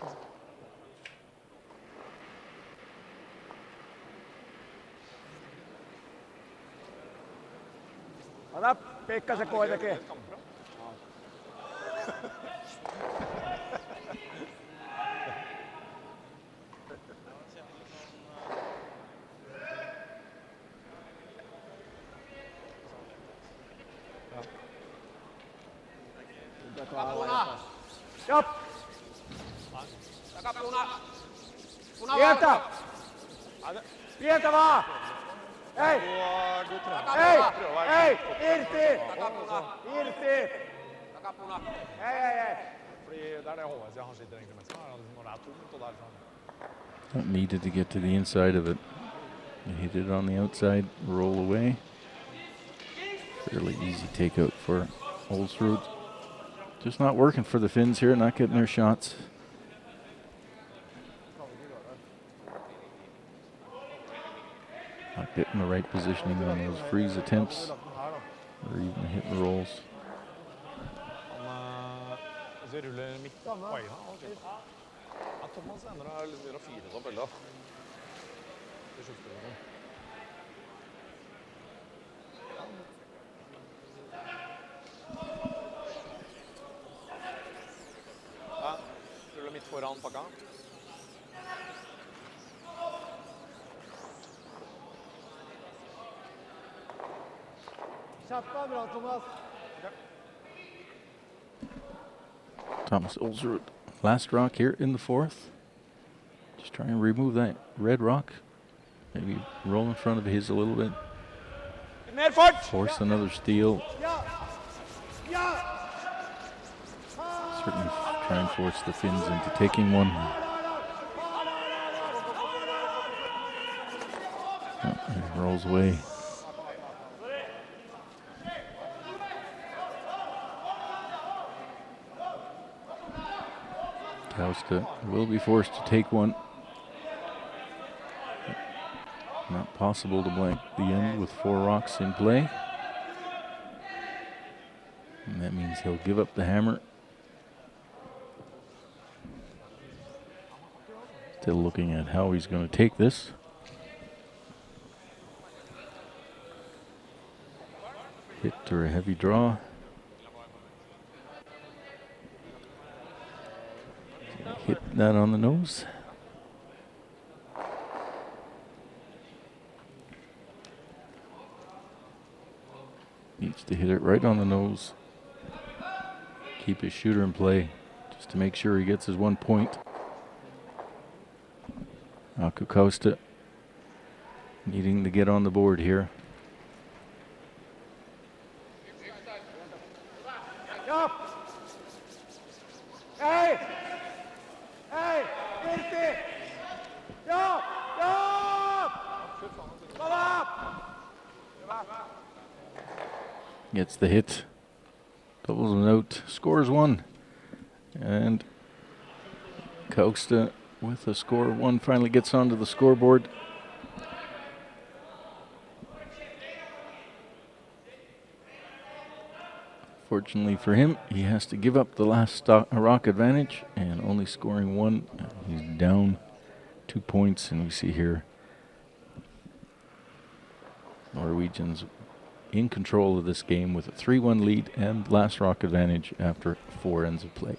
Anna, pikkasen kuitenkin. Japp! Pientä! Pientä vaan! Hei! Hei! Hei! Irti! Irti! Hei! Fordi det det HSC han sliter egentlig mest med, når det tomt og der sånn. Not needed to get to the inside of it. You hit it on the outside, roll away. Fairly easy takeout for ULSRUD. Just not working for the Finns here, not getting their shots. Not getting the right positioning on those freeze attempts or even hitting rolls. Så ruller midt på egen hånd. Ja, Thomas ender å fire opp veldig. Det skjønner du. Ja, ruller midt foran pakka. Kjappa bra, Thomas. Thomas ULSRUD, last rock here in the fourth. Just try and remove that red rock. Maybe roll in front of his a little bit. Mer fart! Force another steal. Ja! Ja! Certainly try and force the Finns into taking one. Oh, and he rolls away. KAUSTE will be forced to take one. Not possible to blank the end with 4 rocks in play. And that means he'll give up the hammer. Still looking at how he's going to take this. Hit or a heavy draw. Hit that on the nose. Needs to hit it right on the nose. Keep his shooter in play just to make sure he gets his 1 point. KAUSTE needing to get on the board here. Ja! Hei! Hei! Irti! Ja! Ja! Kom opp! Gets the hit. Doubles him out. Scores 1. And KAUSTE with a score of 1 finally gets onto the scoreboard. Fortunately for him, he has to give up the last rock advantage and only scoring 1. He's down 2 points, and we see here Norwegians in control of this game with a 3-1 lead and last rock advantage after 4 ends of play.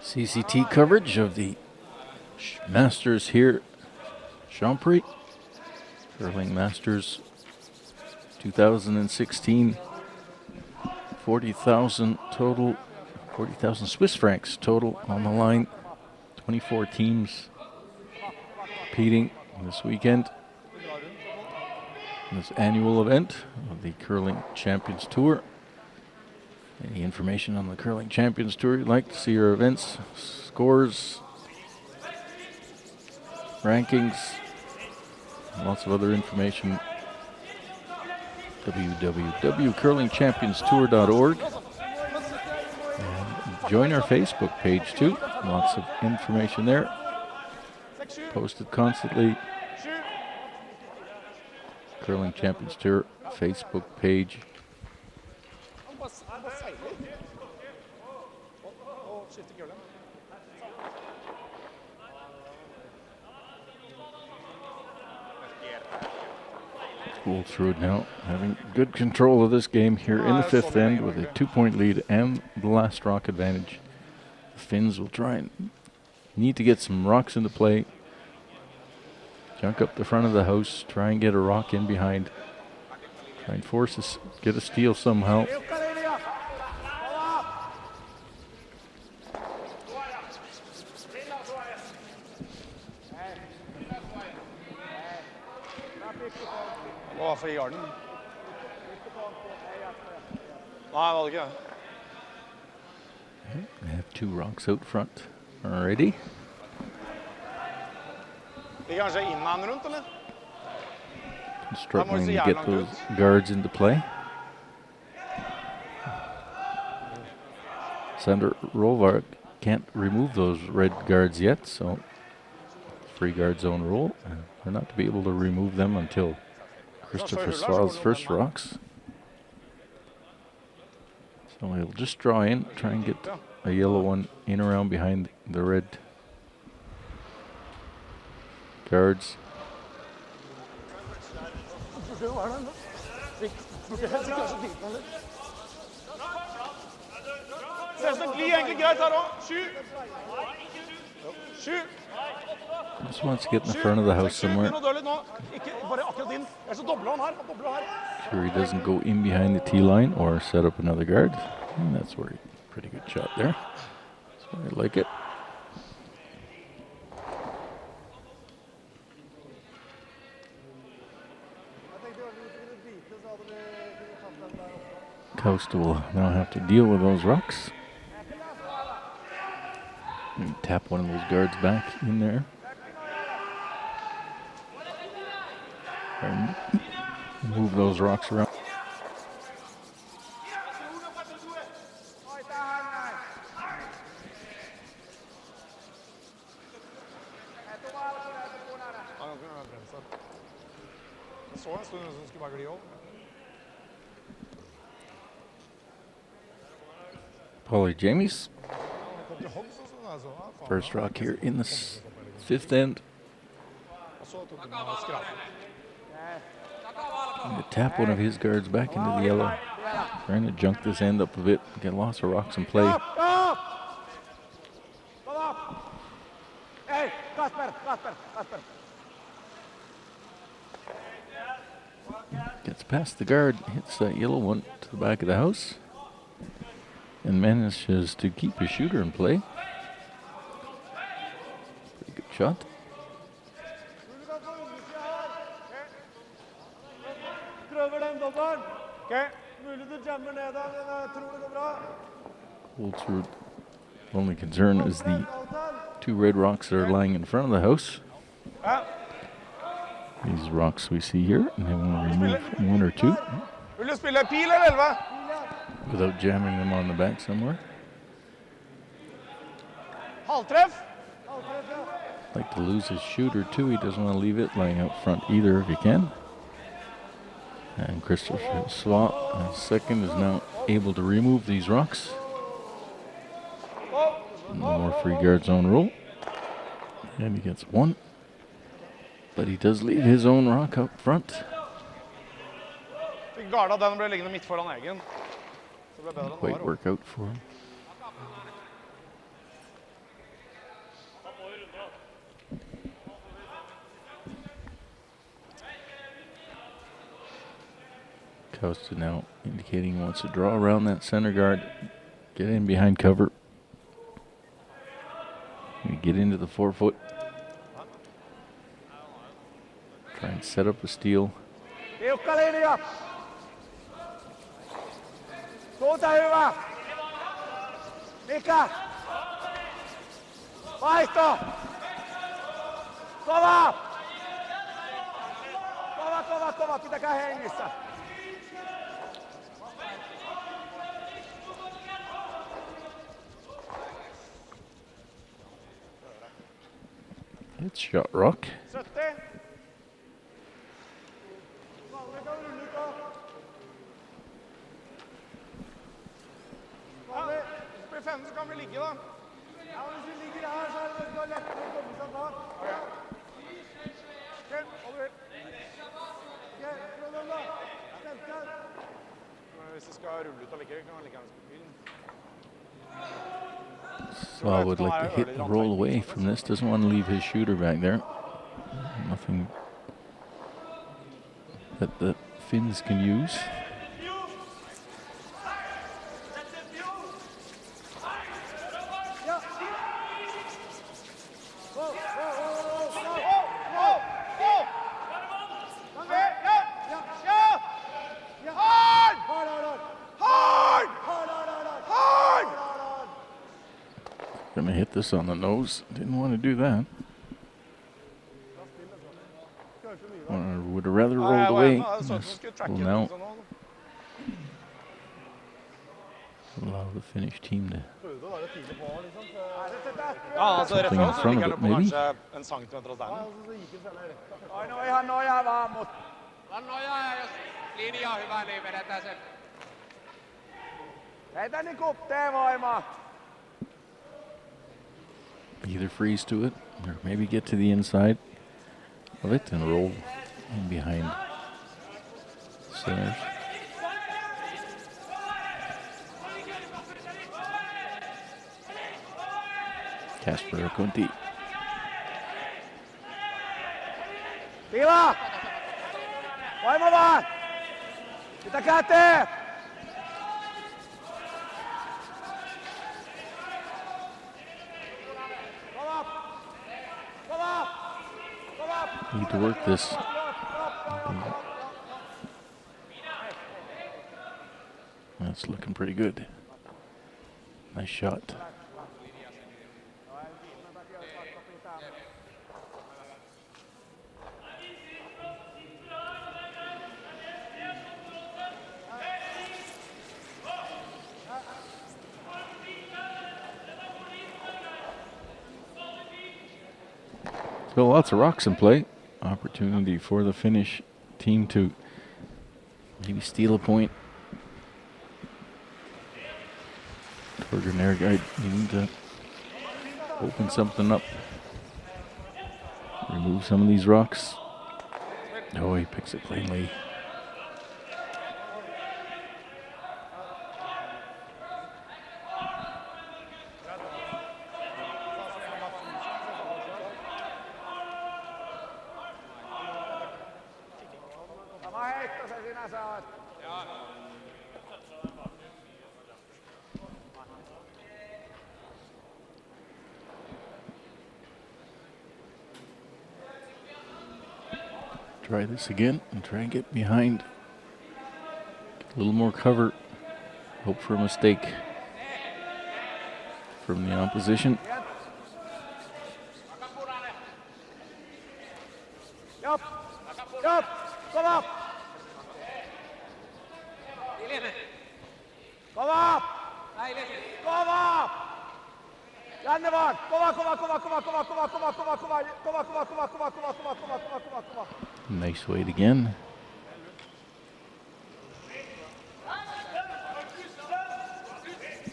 CCT coverage of the Masters here, Champéry, Curling Masters 2016. 40,000 total, 40,000 Swiss francs total on the line. 24 teams competing this weekend in this annual event of the Curling Champions Tour. Any information on the Curling Champions Tour you'd like to see, our events, scores, rankings, lots of other information. www.curlingchampionstour.org. And join our Facebook page too. Lots of information there. Posted constantly. Curling Champions Tour Facebook page. ULSRUD now having good control of this game here in the 5th end with a 2-point lead and the last rock advantage. The Finns will try and need to get some rocks into play. Junk up the front of the house, try and get a rock in behind. Try and force us, get a steal somehow. For garden. Nei, det ikke. We have 2 rocks out front already. De kanskje inn han rundt, eller? Struggling to get those guards into play. Sander Rolvark can't remove those red guards yet, so free guard zone rule. They're not to be able to remove them until Christopher Slaw's first rocks. So he'll just draw in, try and get a yellow one in around behind the red guards. Just wants to get in the front of the house somewhere. Sure he doesn't go in behind the tee line or set up another guard. And that's where he, pretty good shot there. That's where I like it. KAUSTE will now have to deal with those rocks. Maybe tap one of those guards back in there. And move those rocks around. Paulie Jamies. First rock here in the 5th end. To tap one of his guards back into the yellow. Trying to junk this end up a bit. Get lots of rocks in play. Gets past the guard, hits that yellow one to the back of the house, and manages to keep his shooter in play. Pretty good shot. ULSRUD only concern is the 2 red rocks that are lying in front of the house. These rocks we see here, and they want to remove 1 or 2. without jamming them on the back somewhere. Halvtreff! Like to lose his shooter too. He doesn't want to leave it lying out front either if he can. And Christopher Swat, second, is now able to remove these rocks. No more free guard zone rule. And he gets one. But he does leave his own rock up front. Garda den ble liggende midt foran Eggen. Så ble bedre enn Great var. workout for him. KAUSTE now indicating he wants to draw around that center guard, get in behind cover, and get into the 4 foot. Try and set up a steal. Tiukka linja! Suunta hyvä! Mika! Vaihto! Kova! Kova, kova, kova! Pitäkää hengissä! It's shot rock. 70. Hvis det blir 5 så kan vi ligge da. Ja, hvis vi ligger her så er det lettere å komme seg bak. Ok, over. Ok, prøv den da. Stemte. Hvis det skal rulle ut allikevel, kan man like gjerne spille bilen. Slaw would like to hit and roll away from this. Doesn't want to leave his shooter back there. Nothing that the Finns can use. Gonna hit this on the nose. Didn't want to do that. Would have rather rolled away. Will now allow the Finnish team to something in front of it, maybe. En centimeter av steinen. Nojaa vaan, mut. Nojaa, jos linja on hyvä, niin vedetään se. Heitä niinku T-voimaa. Either freeze to it or maybe get to the inside of it and roll in behind centers. Kasper Kunti. Tila! Voima vaan! Pitäkää tee! Need to work this. That's looking pretty good. Nice shot. So lots of rocks in play. Opportunity for the Finnish team to maybe steal a point. Torger Nergard needing to open something up. Remove some of these rocks. Oh, he picks it cleanly. Try this again and try and get behind. Get a little more cover. Hope for a mistake from the opposition. Yup! Yup! Come up! Come up! Come up! Jannevan! Kova! Nice weight again.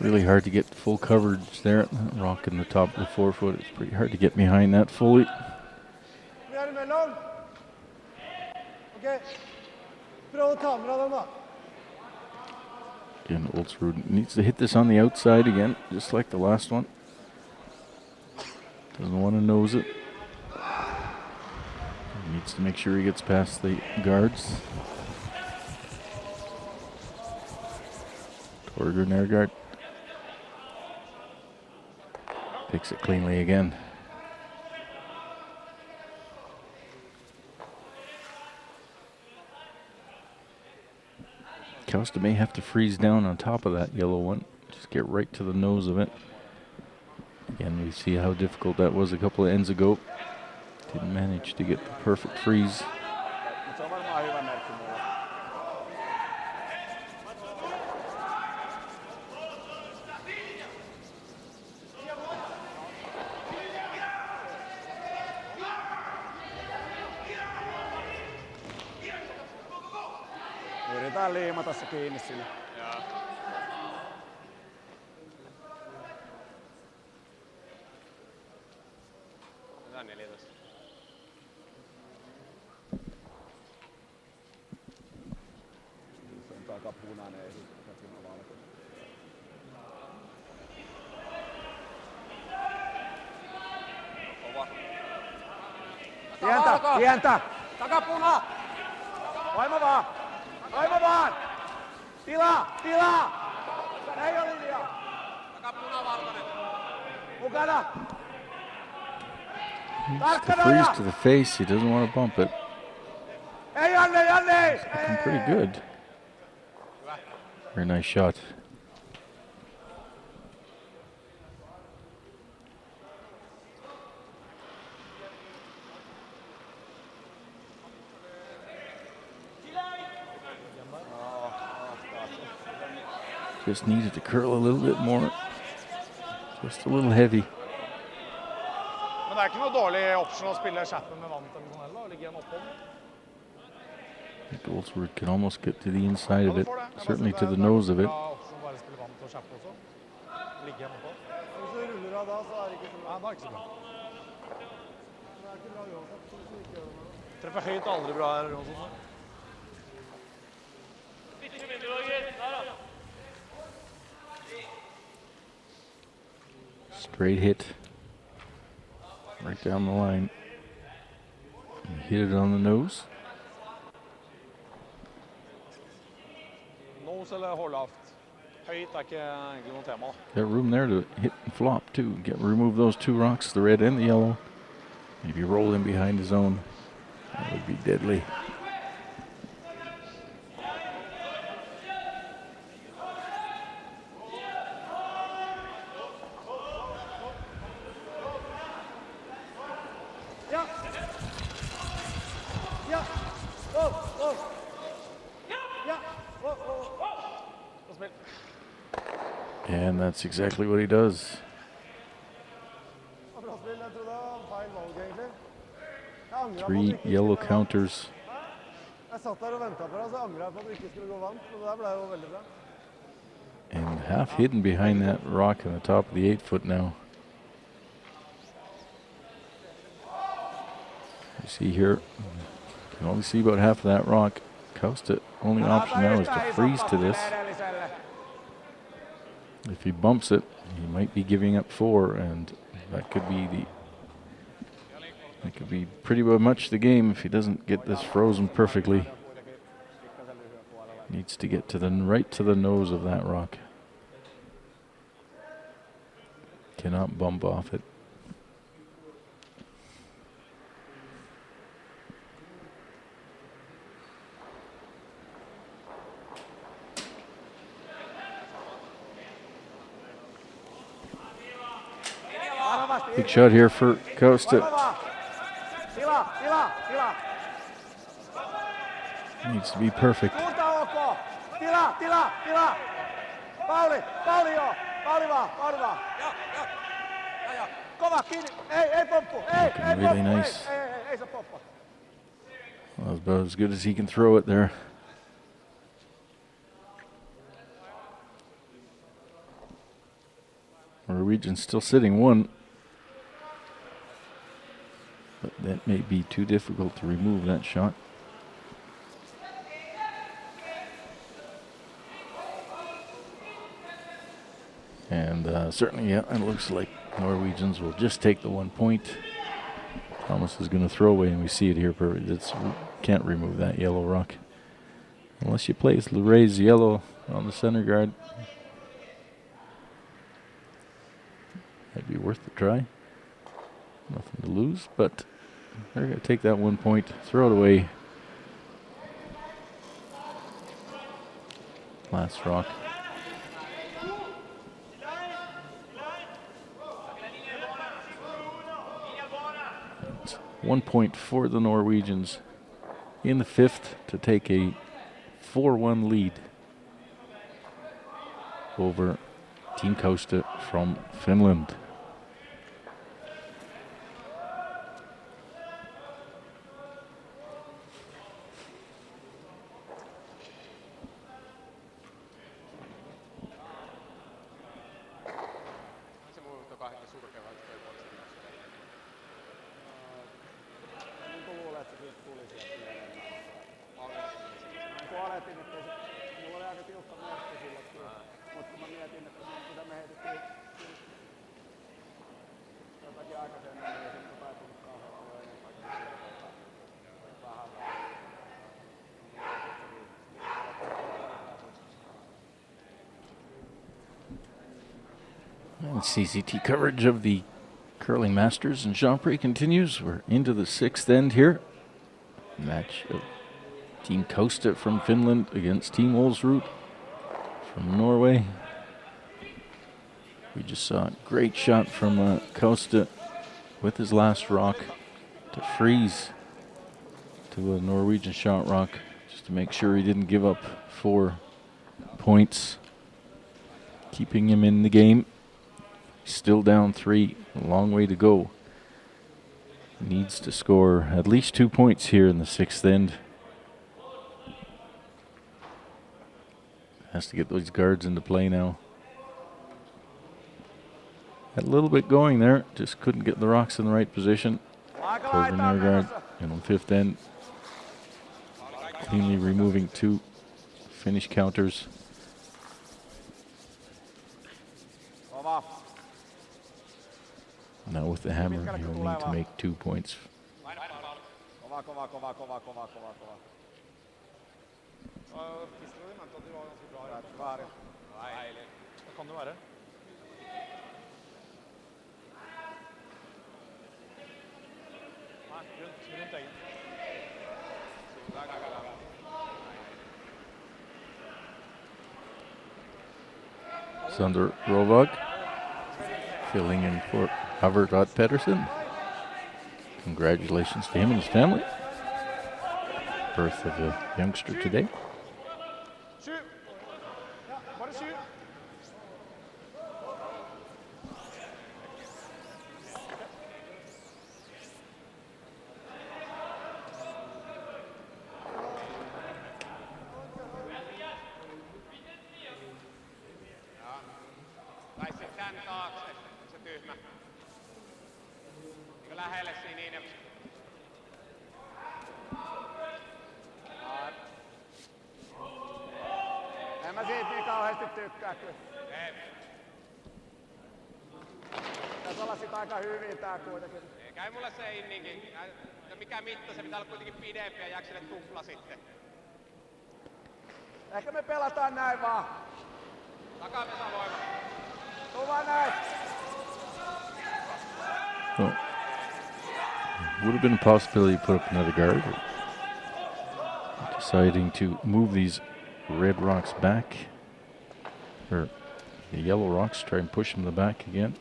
Really hard to get full coverage there. Rock in the top of the forefoot. It's pretty hard to get behind that fully. Okay. Prøv å ta med deg den, da. Again, ULSRUD needs to hit this on the outside again, just like the last one. Doesn't want to nose it. Needs to make sure he gets past the guards. Torger Nergard picks it cleanly again. KAUSTE may have to freeze down on top of that yellow one. Just get right to the nose of it. Again, we see how difficult that was a couple of ends ago. Didn't manage to get the perfect freeze. Se on varmaan hyvä merkki mulle. Yritetään liimata se kiinni sinne. Hyvä 14. Se on aika punainen, ei se valkoinen. Kova. Pientä! Takapuna! Voima vaan! Tilaa! Ei ole linjaa! Takapuna valkoinen! Mukana! Needs to freeze to the face. He doesn't want to bump it. Hey, Janne! Looking pretty good. Very nice shot. Just needed to curl a little bit more. Just a little heavy. Men det er ikke noe dårlig option å spille Champéry med vann til heller, og ligge en oppom. I think ULSRUD can almost get to the inside of it, certainly to the nose of it. Option bare spille vann til Champéry også. Ligge en oppom. Hvis du ruller av da, så er det ikke så bra. Nei, da er det ikke så bra. Det er ikke bra uansett, så hvis du ikke gjør det. Treffer høyt aldri bra her uansett. Straight hit. Right down the line. And hit it on the nose. Nose eller hårlavt. Høyt er ikke egentlig noe tema. Got room there to hit and flop too. Remove those two rocks, the red and the yellow. Maybe roll him behind his own. That would be deadly. And that's exactly what he does. Three yellow counters. And half hidden behind that rock on the top of the 8-foot now. You see here, you can only see about half of that rock. KAUSTE only option now is to freeze to this. If he bumps it, he might be giving up 4, and that could be pretty much the game if he doesn't get this frozen perfectly. Needs to get to the right to the nose of that rock. Cannot bump off it. Big shot here for KAUSTE. Needs to be perfect. Pauli joo. Pauli vaan. Joo. Kova kiinni. Ei pomppu. Ei Really pomppu. nice. Ei se poppa. Well, that's about as good as he can throw it there. Norwegian still sitting 1. But that may be too difficult to remove that shot. And certainly, yeah, it looks like Norwegians will just take the 1 point. Thomas is going to throw away, and we see it here. Can't remove that yellow rock. Unless you place Luray's yellow on the center guard. Might be worth the try. Nothing to lose, but they're going to take that 1 point, throw it away. Last rock. It's 1 point for the Norwegians in the 5th to take a 4-1 lead over Team KAUSTE from Finland. And CCT coverage of the Curling Masters in Champéry continues. We're into the 6th end here. Match of Team KAUSTE from Finland against Team ULSRUD from Norway. We just saw a great shot from KAUSTE with his last rock to freeze to a Norwegian shot rock just to make sure he didn't give up 4 points, keeping him in the game. Still down 3, a long way to go. Needs to score at least 2 points here in the 6th end. Has to get those guards into play now. Had a little bit going there, just couldn't get the rocks in the right position. Torgren Nergard in on 5th end. Cleanly removing 2 Finnish counters. Now with the hammer, he'll need to make 2 points. Sander Rovag filling in for Havert Pedersen. Congratulations to him and his family. Birth of a youngster today. En mä siitä niin kauheasti tykkää kyllä. Tässä olla sit aika hyvin tää kuitenkin. Käy mulle se inninkin. Mikä mitta, se pitää olla kuitenkin pidempi ja jääkö sille tupla sitten. Ehkä me pelataan näin vaan. Takapesä voima. Tuu vaan näin. Well, would have been a possibility to put up another guard. Deciding to move these red rocks back, or the yellow rocks, try and push them to the back again.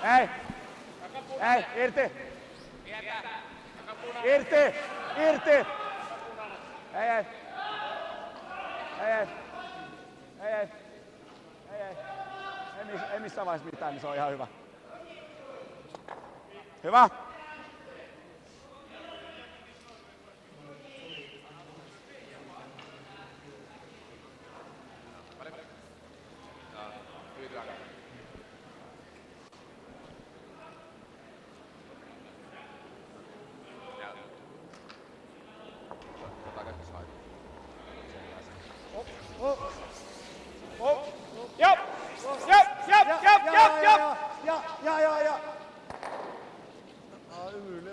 Ei! Ei! Irti! Irti! Irti! Ei! Ei missään vaiheessa mitään, niin se on ihan hyvä. Hyvä! Ja. Ja, umulig.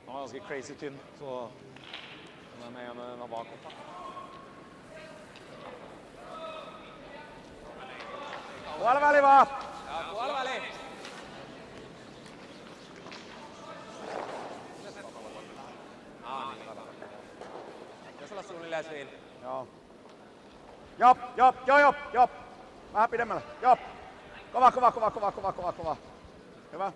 Han var ganske crazy tynn, så den er med den var bakom. Puoliväli vaan! Joo, puoliväli! Jos olla suunnilleen siinä. Joo. Jop! Vähän pidemmälle. Jop! Kova. Hyvä.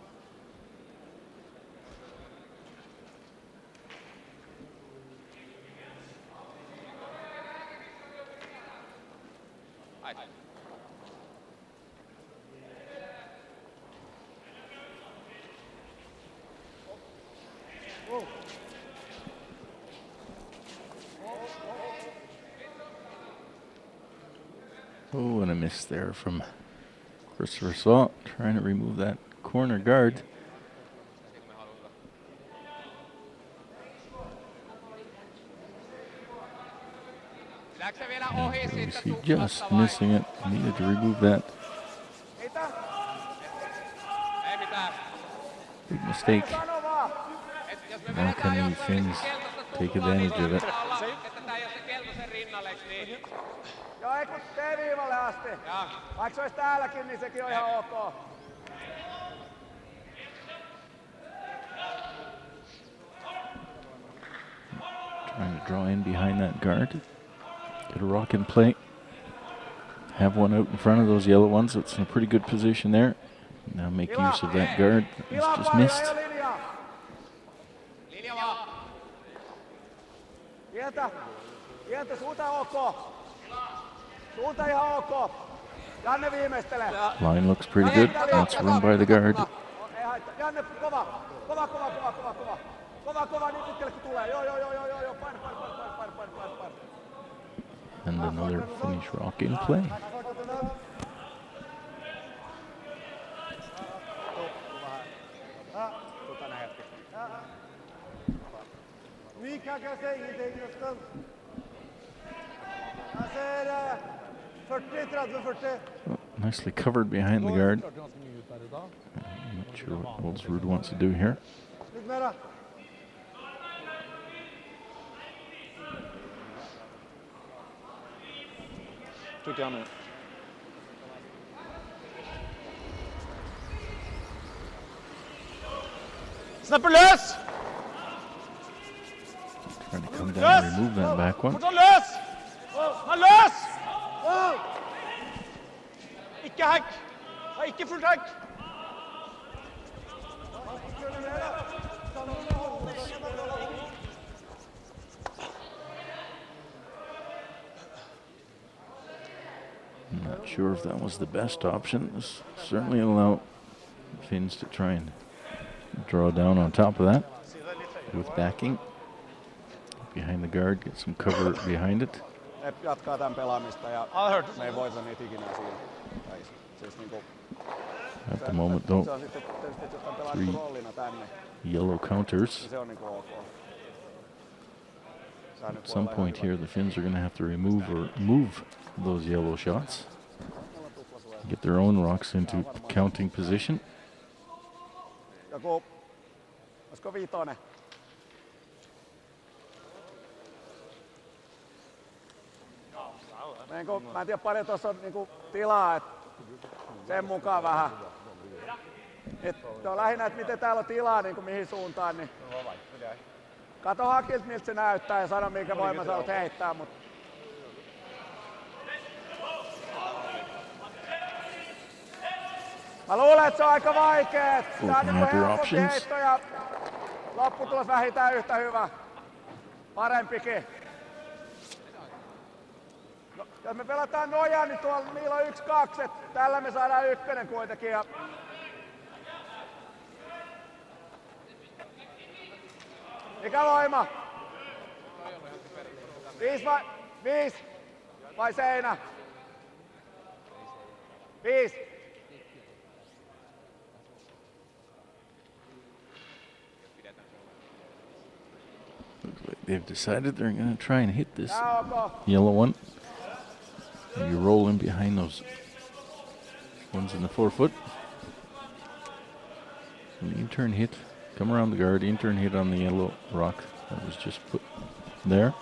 Oh, and a miss there from Christopher Salt, trying to remove that corner guard. You see just missing it. Needed to remove that. Big mistake. How can the Finns take advantage of it? Joo, ei kun tee viivalle asti. Vaikka se olisi täälläkin, niin sekin on ihan ok. Trying to draw in behind that guard. Get a rock in play. Have one out in front of those yellow ones. It's in a pretty good position there. Now make use of that guard. It's just missed. Pientä, suunta ok. Suunta ihan ok. Janne viimeistelee. Line looks pretty good. That's run by the guard. Ei haittaa. Janne, kova, niin pitkälle kun tulee. Joo. Paina. And another Finnish rock in play. Mikael kan säga ingenting Gusten. Jag säger 40. Oh, nicely covered behind the guard. I'm not sure what ULSRUD wants to do here. Lite mera. Tycker jag nu. Släpper lös! Trying to come down and remove that back one. Fortsätt lös! Han lös! Icke hack! Icke fullt hack! I'm not sure if that was the best option. This certainly allow Finns to try and draw down on top of that with backing. Behind the guard, get some cover behind it. Jatkaa tämän pelaamista ja me ei voita niitä ikinä siinä. Siis niinku, At the moment though, se on sitten tietysti, jos tämän pelaa 3 roolina tänne, yellow counters. niin se on niinku ok. At some point here, the Finns are going to have to remove or move those yellow shots. Get their own rocks into counting position. Joku, olisiko 5? Mä en tiedä paljon tuossa on niinku tilaa, että sen mukaan vähän. Se on lähinnä, että miten täällä on tilaa, niinku mihin suuntaan. Niin. Kato hakilta miltä se näyttää ja sano minkä voima sä oot heittää. Mut. Mä luulen, että se on aika vaikeet. Tää on Looking at their helpompi options. heitto ja lopputulos vähintään yhtä hyvä. Parempikin. No, jos me pelataan nojaa, niin tuolla niillä on 1-2. Tällä me saadaan ykkönen kuitenkin. Ja mikä voima? 5 vai seinä? 5. Looks like they've decided they're going to try and hit this Tää on ok. yellow one. You roll in behind those ones in the 4-foot. An in-turn hit. Come around the guard. In-turn hit on the yellow rock that was just put there.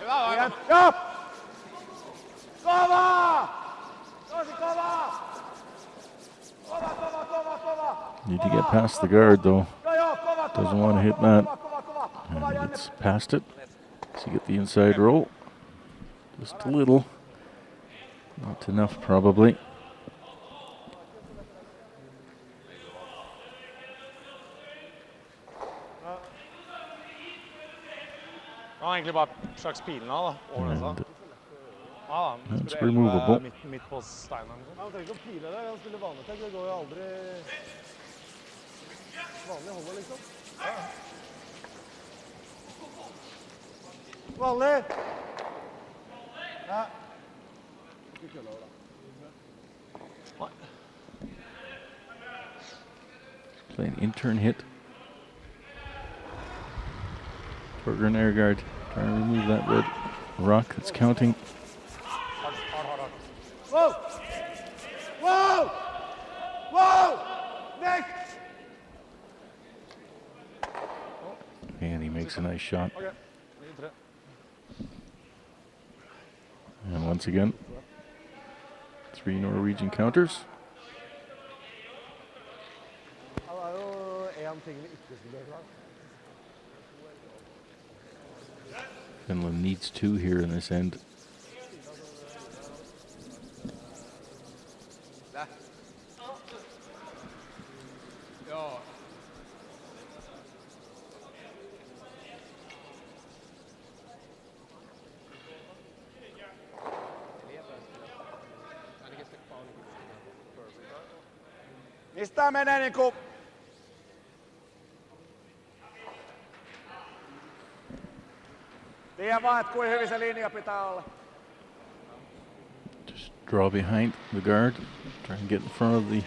Joo! Kova! Tosi kova! Kova! Need to get past the guard though. Joo, kova! Doesn't want to hit that. Kova, And he Janne. gets past it. So you get the inside roll. Just a little. Not enough probably. Han har egentlig bare slags pilen av da, over nesa. And Ja da, men That's skulle removable. elve midt på steinen. Liksom. Han trenger ikke å pile det, han spiller vanetrekk. Det går jo aldri vanlig holder, liksom. Vanlig! Ja. Ikke kølla over, da. play an in-turn hit. Torger and Airguard trying to remove that red rock that's counting. Whoa! Whoa! Whoa! Next! And he makes a nice shot. Okay. 9-3. And once again, 3 Norwegian counters. Det er jo en ting vi ikke skulle gjøre. Finland needs 2 here in this end. Mistä menee niinku... Tiedän vaan, että kuinka hyvin se linja pitää olla. Just draw behind the guard. Try and get in front of the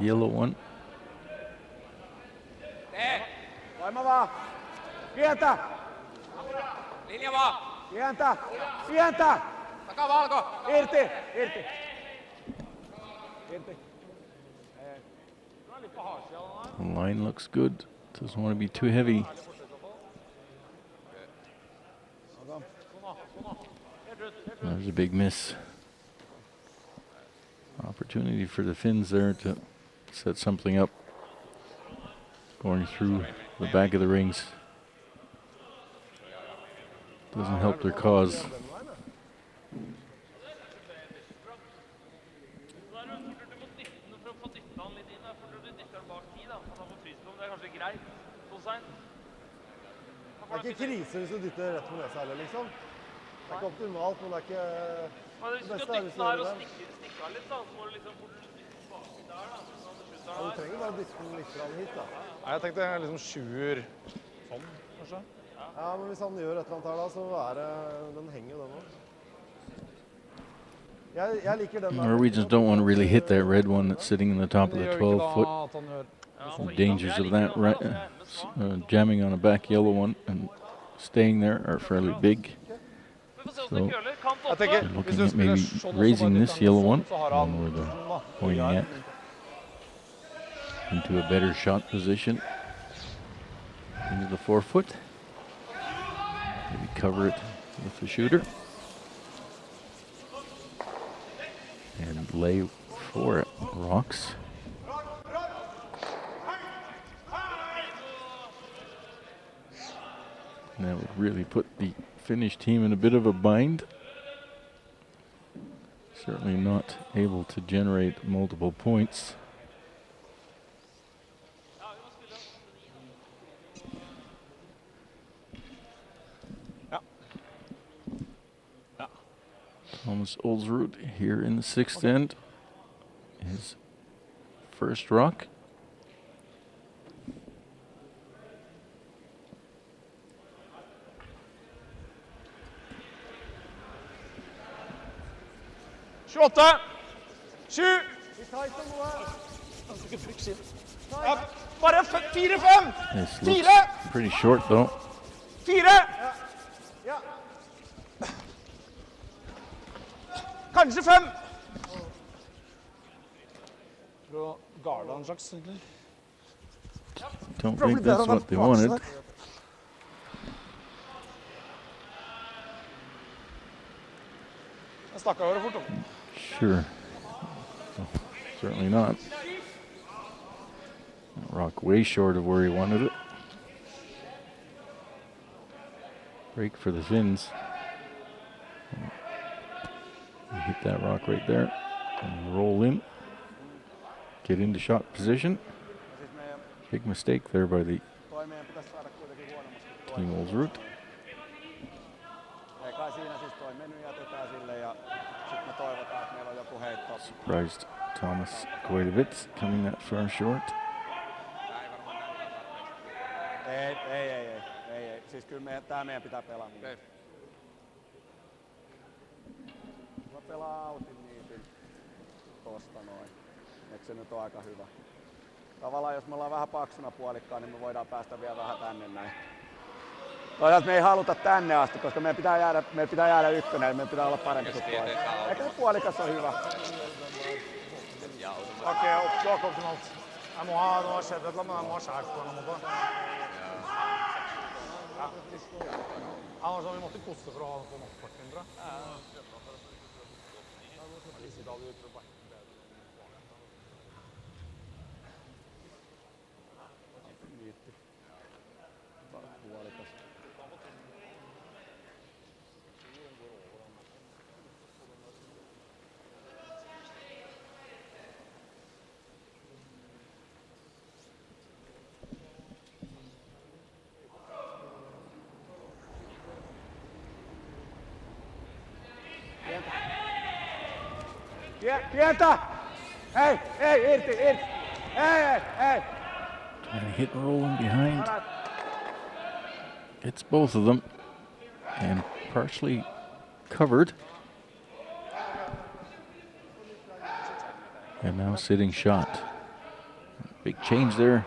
yellow one. Voima vaan. Pientä! Linja vaan! Pientä! Pientä! Takavalko! Irti! Irti! Irti. The line looks good. Doesn't want to be too heavy. There's a big miss. Opportunity for the Finns there to set something up. Going through the back of the rings. Doesn't help their cause. Det er ikke krise hvis du dytter rett på nesa heller, liksom. Det er ikke optimalt, men det er ikke... Hvis du skal dytte den her og stikke av litt, da, så må du liksom baki der, da. Ja, du trenger bare dytte den litt grann hit, da. Nei, jeg tenkte liksom 7-er sånn, kanskje. Ja, men hvis han gjør et eller annet her da, så er det... Den henger jo den også. Jeg liker den der. Norwegians don't want to really hit that red one that's sitting in the top of Men the det gjør ikke 12-foot. da at han gjør... The dangers of that jamming on a back yellow one and staying there are fairly big. So Jeg tenker, they're hvis looking du at spiller maybe sånn, og så raising bare this dytter han yellow sånn, one, så har one han where they're sånn, da. pointing at, into a better shot position. Into the 4-foot. Maybe cover it with the shooter. And lay for it. Rocks. And that would really put the Finnish team in a bit of a bind. Certainly not able to generate multiple points. Thomas ULSRUD here in the sixth end. His first rock. Ja, bare 4-5! This looks pretty short though. 4! Kanskje 5! Garda en slags, egentlig. Don't think that's what they wanted. Jeg stakk av fort opp. Sure. Oh, certainly not. Rock way short of where he wanted it. Break for the Finns. You hit that rock right there and roll in. Get into shot position. Big mistake there by the team ULSRUD. Surprised Thomas Koidovits coming that far short. Ei. Siis kyllä tää meidän pitää pelaa. Mä pelaan autin niitin tosta noin. Et se nyt on aika hyvä. Tavallaan jos me ollaan vähän paksuna puolikkaan, niin me voidaan päästä vielä vähän tänne näin. Toisaalta me ei haluta tänne asti, koska meidän pitää jäädä ykkönen, ja meidän pitää olla parempi kuin puolikas. Ehkä puolikas on hyvä. Okei, då kom det något. Jag må ha sett ett eller annat match här på någon måte. Ja. Annars har vi måttet koste för att ha på något parten, tror jag. Pientä! Hei, irti! Hei! Trying to hit rolling behind. It's both of them. And partially covered. And now sitting shot. Big change there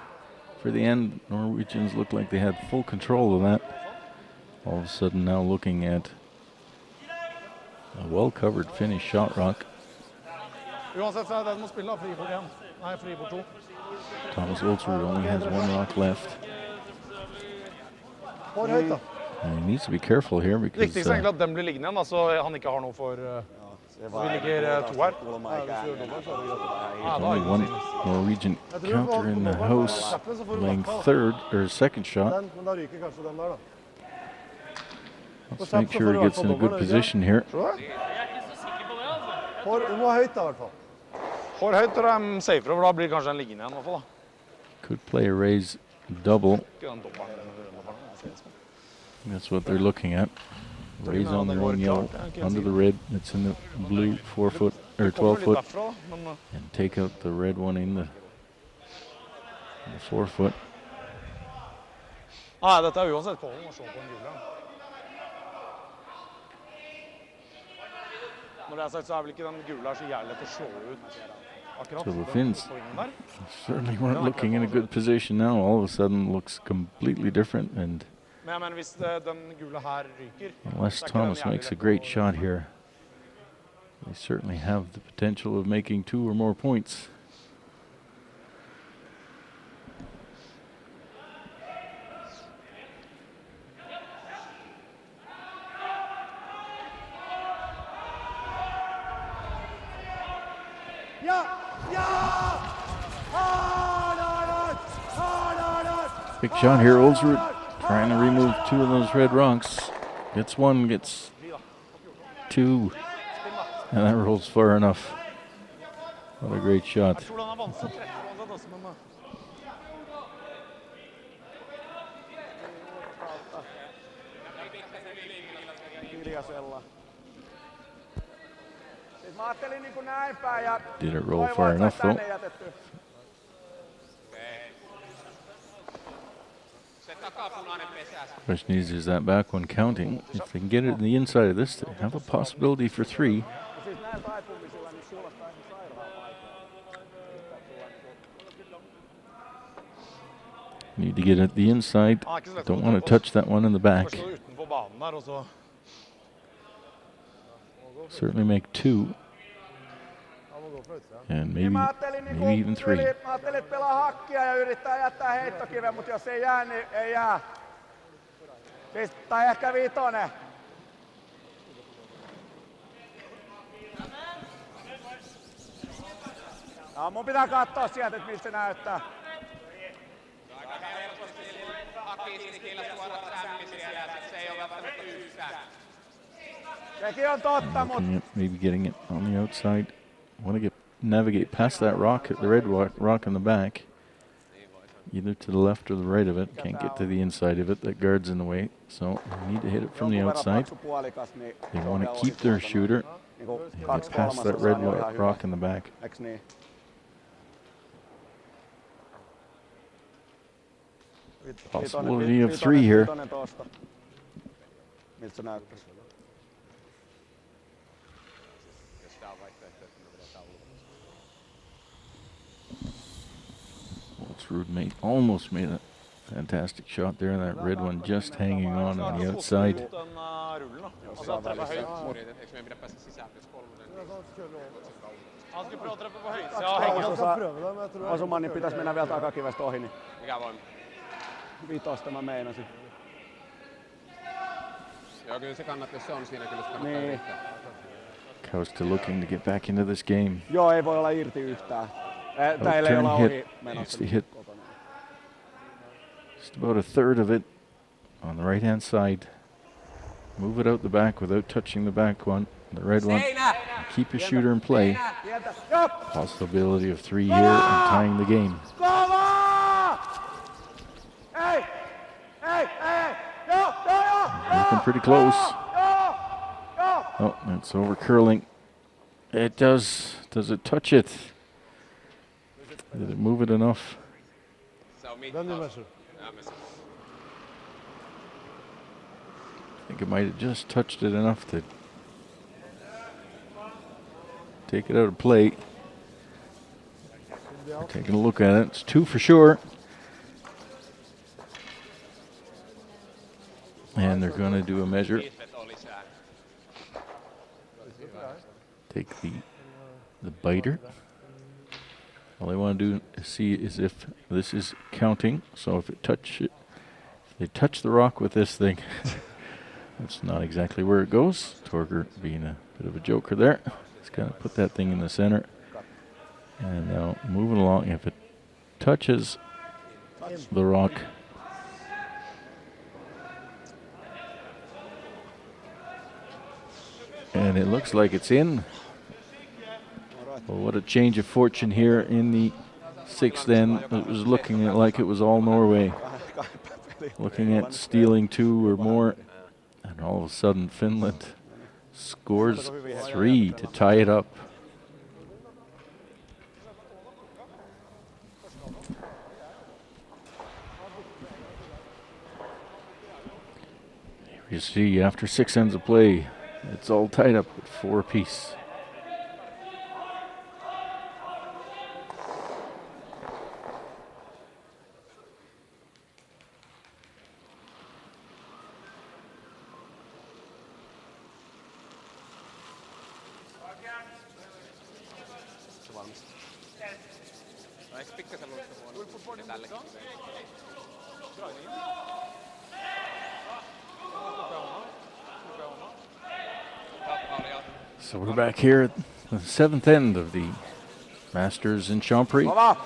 for the end. Norwegians looked like they had full control of that. All of a sudden now looking at a well-covered Finnish shot rock. Uansett så den må spille fribord igjen. Nei, fribord 2. Thomas ULSRUD only has one rock left. And he needs to be careful here because Viktigst er egentlig at den blir liggende igjen, så han ikke har noe for vi ligger 2 her. only one Norwegian counter in the house, laying third or second shot. Let's make sure he gets in a good position here. For høyt, og de safer over, da blir kanskje den liggende igjen i hvert fall. Could play a raise double. That's what they're looking at. Raise on their own yellow, under the red that's in the blue 4 foot or 12 foot, and take out the red one in the 4 foot. Dette er uansett kålen å se på en gule. Når det er sagt, så er vel ikke den gule her så jævlig lett å slå ut. So the Finns certainly weren't looking in a good position now. All of a sudden looks completely different, and Men jeg mener, hvis den gule her ryker, unless Thomas makes a great shot here, they certainly have the potential of making 2 or more points. Big shot here, ULSRUD Trying to remove 2 of those red rocks. Gets 1, gets 2. And that rolls far enough. What a great shot. Jeg tror den er vanskelig å treffe uansett, altså, men Hiljaisella. Siis mä ajattelin niin kuin näin päin ja Did it roll toivoin, far että enough se olisi though? tänne jätetty. Question is that back one counting? If they can get it in the inside of this, they have a possibility for 3. Ja siis näin taipumisilla, niin suolasta ihan sairaan vaikea. Need to get it the inside. Don't want to touch that one in the back. først står utenfor banen der, og så Certainly make 2 Han må gå fra utsida. and Niin mä maybe ajattelin, niin maybe even 3. mä ajattelin, että pelaa hakkia ja yrittää jättää heittokiven, mutta jos ei jää, niin ei jää. Siis, tai ehkä 5. Ja, mun pitää katsoa sieltä, että miltä se näyttää. Sekin on totta, mutta Looking at maybe getting it on the outside. Want to navigate past that rock, the red rock in the back. Either to the left or the right of it. Can't get to the inside of it. That guard's in the way. So you need to hit it from the jonkun verran outside. paksu puolikas, niin They se want on to vielä keep their ohi shooter niinku and kaksi get past that kolmasosaa, red niin on ihan hyvä. rock in the back. Eiks niin? Possibility of 3 here. Vitonen tosta. Miltä se näyttäisi? ULSRUD almost made a fantastic shot there. That red one just hanging on the outside. den rullen, da. Altså, han treffer høyt. Han skulle prøve å treffe på høyt. Ja, Han henger. skal prøve det, men jeg tror Osuman, niin pitäisi mennä vielä takakivestä ohi, niin Mikä voima? 5 mä meinasin. Joo, kyllä se kannattaa, jos se on siinä, kyllä se kannattaa Niin. yrittää. KAUSTE looking to get back into this game. Joo, ei voi olla irti yhtään. Täällä ei olla Turn ohi hit. menossa. It's the hit. Just about a third of it on the right hand side. Move it out the back without touching the back one. The red one. Keep your shooter in play. Pientä. Joo! Possibility of 3 here and tying the game. Kova! Ei! Ei! Ei! Joo! Joo! Joo! Looking pretty close. Joo! Joo! Oh, it's over curling. It does. Does it touch it? Did it move it enough? Se on Den mittaus. du measure. Ja, me- I think it might have just touched it enough to take it out of play. We're taking a look at it. It's 2 for sure. And they're going to do a measure. Vetoa lisää. Take the biter. All they want to do is see is if this is counting. So if they touch the rock with this thing, that's not exactly where it goes. Torger being a bit of a joker there. He's going to put that thing in the center. And now moving along, if it touches the rock, and it looks like it's in. Well, what a change of fortune here in the 6th end. It was looking like it was all Norway. Looking at stealing 2 or more. And all of a sudden Finland scores 3 to tie it up. Here you see, after 6 ends of play, it's all tied up at 4 apiece. No, eikö pikkasen luulisi vuonna tällekin So we're back here at the 7th end of the Masters in Champéry. Kova!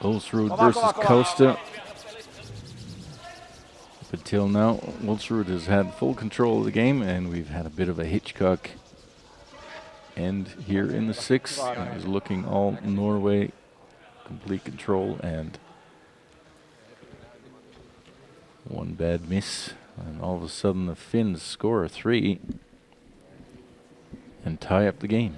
ULSRUD versus KAUSTE. Up until now, ULSRUD has had full control of the game, and we've had a bit of a Hitchcock end here in the 6th. It is looking all Norway, complete control, and one bad miss. And all of a sudden the Finns score a 3 and tie up the game.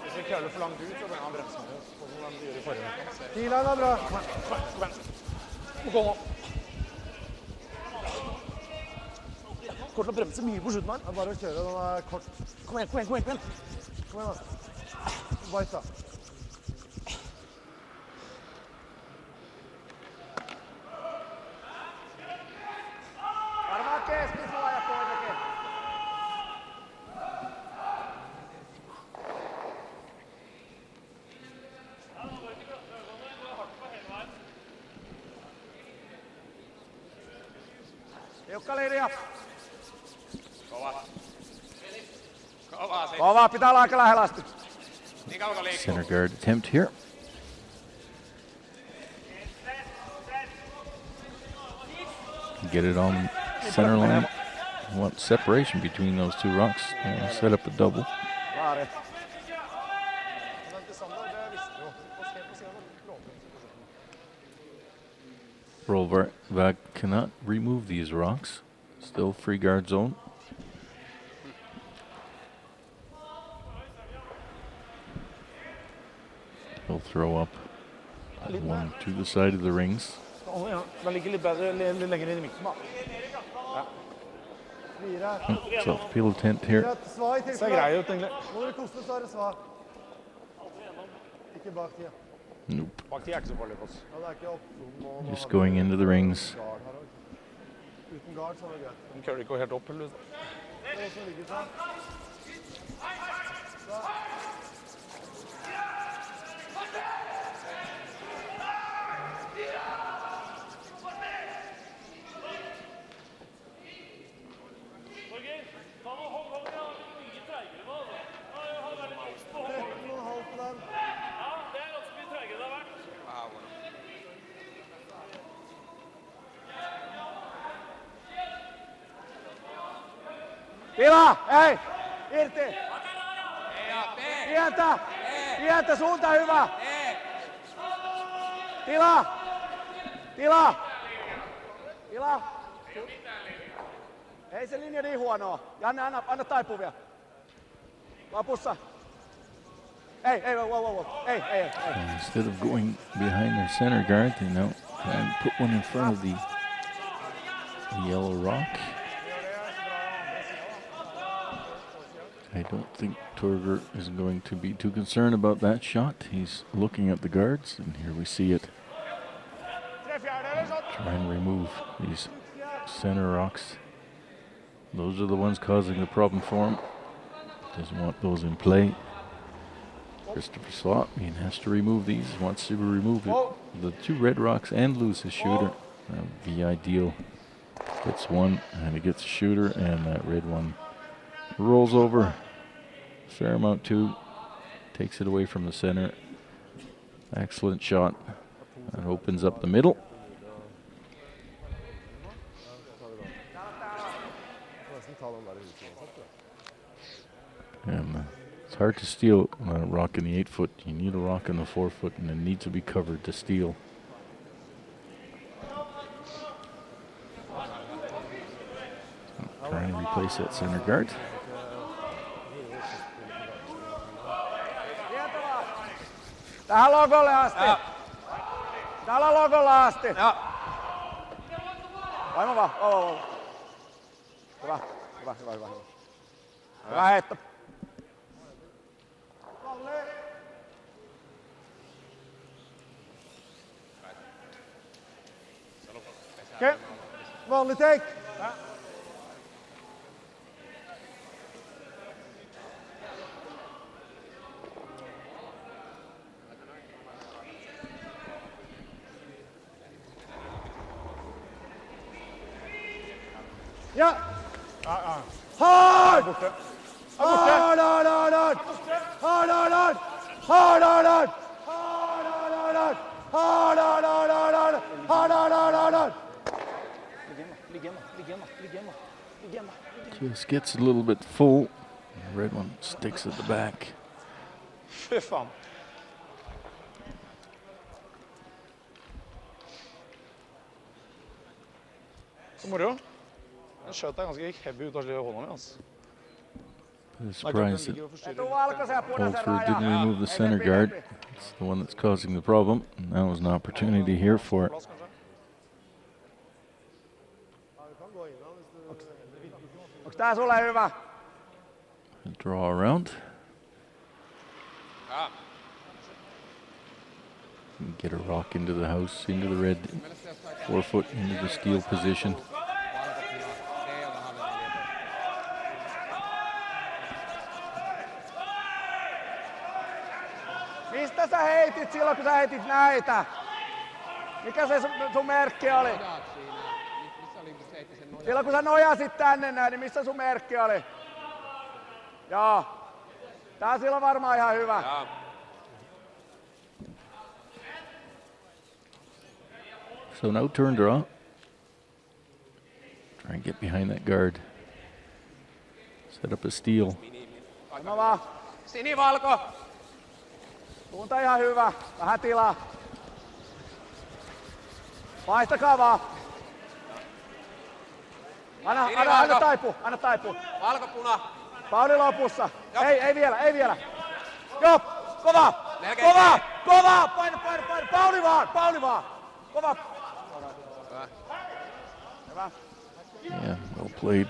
Hvis vi køler for langt ut, så blir han bremsen ut, sånn som de gjør i forrige uke. Bilen er bra. Kom igjen. Må gå nå. Kommer til å bremse mye på slutten her. Det er bare å kjøre, den er kort. Kom igjen, kom igjen, kom igjen. Kom igjen da. White da. Varmaan keskisuoja kuitenkin. Tiukka linja. Kova, pitää olla aika lähellä asti. Center guard attempt here. Get it on the center line. Want separation between those two rocks. Set up a double. Laari. Rolvag cannot remove these rocks. Still free guard zone. He'll throw up one to the side of the rings. Ja, den ligger litt bedre, litt lenger inn i midten da. So field tent here. Sva i Ser tilfelle. grei ut egentlig. Må dere koste, så er det sva. Ikke bak tida. Nope. Bak tid er ikke så farlig for oss. Ja, det er ikke opp. Just going into the rings. Uten guard, så er det greit. Den køler ikke helt opp, eller? Det er også ligger sånn. Torgeir, ta nå hold ja, mye tregere nå. Jeg har vært litt på hold. 13,5 på den. Ja, det er ganske mye tregere det har vært. Pila, hei! Irti! Pientä! Pientä, suunta hyvä! Tila! Tila! Tila! Ei se linja niin huonoa. Janne, anna taipuvia. Lopussa. Ei, wow. Ei. And instead of going behind their center guard, they now try and put one in front of the yellow rock. I don't think Torger is going to be too concerned about that shot. He's looking at the guards, and here we see it. Try and remove these center rocks. Those are the ones causing the problem for him. Doesn't want those in play. Christopher Slot, he has to remove these. Wants to remove the two red rocks and lose his shooter. That would be ideal. Gets one, and he gets a shooter, and that red one rolls over. Fair amount too. Takes it away from the center. Excellent shot. That opens up the middle. And it's hard to steal a rock in the 8-foot. You need a rock in the 4-foot, and it needs to be covered to steal. Try and replace that center guard. Tähän logolle asti. Täällä logolle asti. Vaimo vaan. Hyvä. Hyvä heitto. Okay. Vanlig take. Ja. Hard! Hard! Hard, hard, hard! Hard, hard, hard! Hard, hard, hard, hard! Hard, hard, hard, hard, hard! Hard, hard, hard, hard, hard! Just gets a little bit full. The red one sticks at the back. Fy faen. Så moro. Den skjøt deg ganske heavy ut av hånda mi, altså. But it's surprised that Etu valkoisen ja punaisen ULSRUD raja. didn't remove the center guard. It's the one that's causing the problem. And that was an opportunity here for Plass, kanskje? Onks tää sulle hyvä? a draw around. Get a rock into the house, into the red 4 foot, into the steel position. Mistä sä heitit silloin, kun sä heitit näitä? Mikä se sun merkki oli? Silloin kun sä nojasit tänne näin, niin missä sun merkki oli? Joo. Tää on silloin varmaan ihan hyvä. So now turn draw. Try and get behind that guard. Set up a steal. Anna vaan. Sinivalko. Suunta ihan hyvä. Vähän tilaa. Vaihtakaa vaan. Anna taipu. Anna taipu. Valkopuna. Pauli lopussa. Ei vielä. Joo, kova. Kova. Paina. Pauli vaan. Kova. Hyvä. Yeah, well played.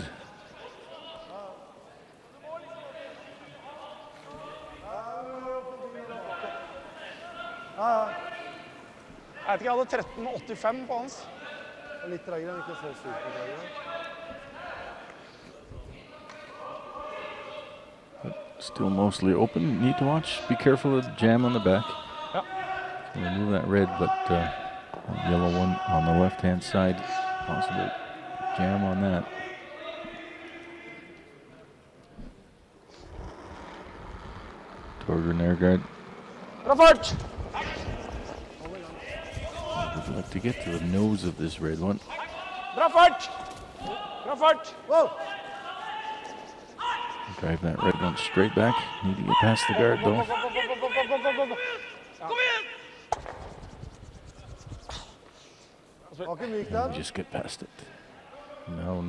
Jeg vet ikke, jeg hadde 13,85 på hans. Litt dragere, men ikke så superdragere. Still mostly open. Need to watch. Be careful of the jam on the back. Yeah. So remove that red, but that yellow one on the left-hand side. Possible jam on that. Torger Nergard Rafort. would like to get to the nose of this red one. Rafort. Whoa. Drive that red one straight back. Need to get past the guard though. Var ikke myk den. Just get past it. Now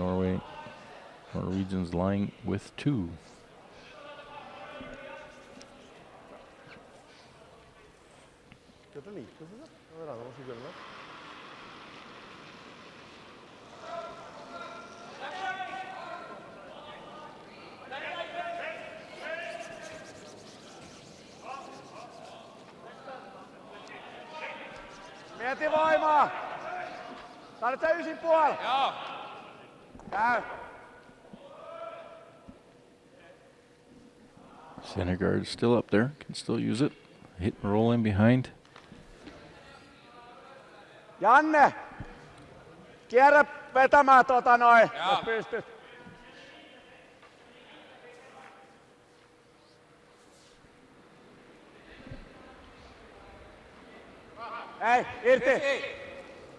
Norwegians lying with 2. Dette liker jeg, synes jeg. Jeg regner med å skulle gjøre det. Mieti voimaa. Saadit sä 9,5? Joo. Käy. Center guard is still up there. Can still use it. Hit and roll in behind. Janne. Kierrä vetämään noin, jos pystyt. Ei, irti.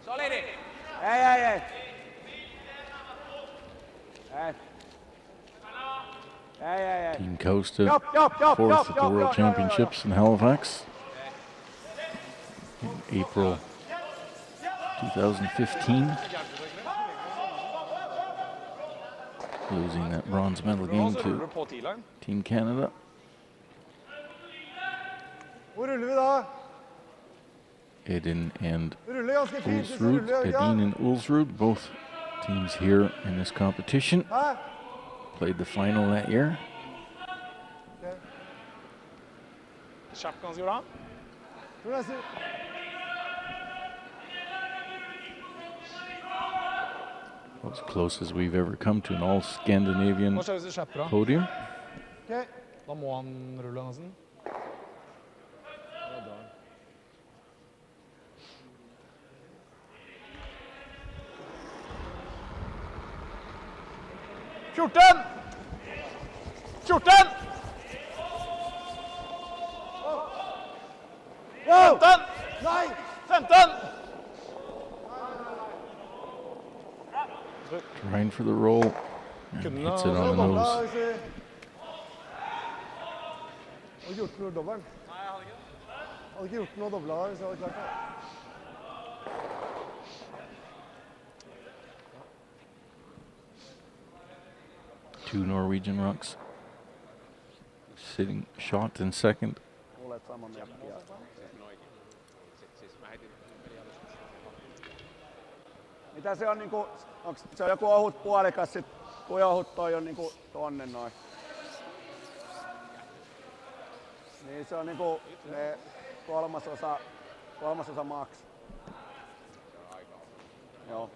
Solidi. Ei. Team KAUSTE, Jop. 4th at the World Championships in Halifax in April 2015. Losing that bronze medal game Så ruller to du på T-line. Team Canada. Hvor ruller vi da? Edin and Vi ruller ganske fint. Hvis vi ULSRUD. ruller, ja. Edin and ULSRUD, both teams here in this competition. Hæ? Played the final that year. Kjapt ganske bra. Tror jeg sier. As close as we've ever come to an all-Scandinavian Hva skjer hvis du slipper av? podium. Ok. Da må han rulle nesten. Wow! 15! Nei! 15! Trying for the roll. And Couldn't hits it have- on the Dobla, nose. hvis vi... Hadde ikke gjort noe dobbelt. Hadde ikke gjort noe dobla hvis jeg hadde klart det. Two Norwegian rocks. Sitting shot in second. Olet sama merkkiä. Mitä se on niinku, onks se on joku ohut puolikas sit, kui ohut toi on niinku tonne noin? Niin se on niinku ne kolmasosa max. Joo.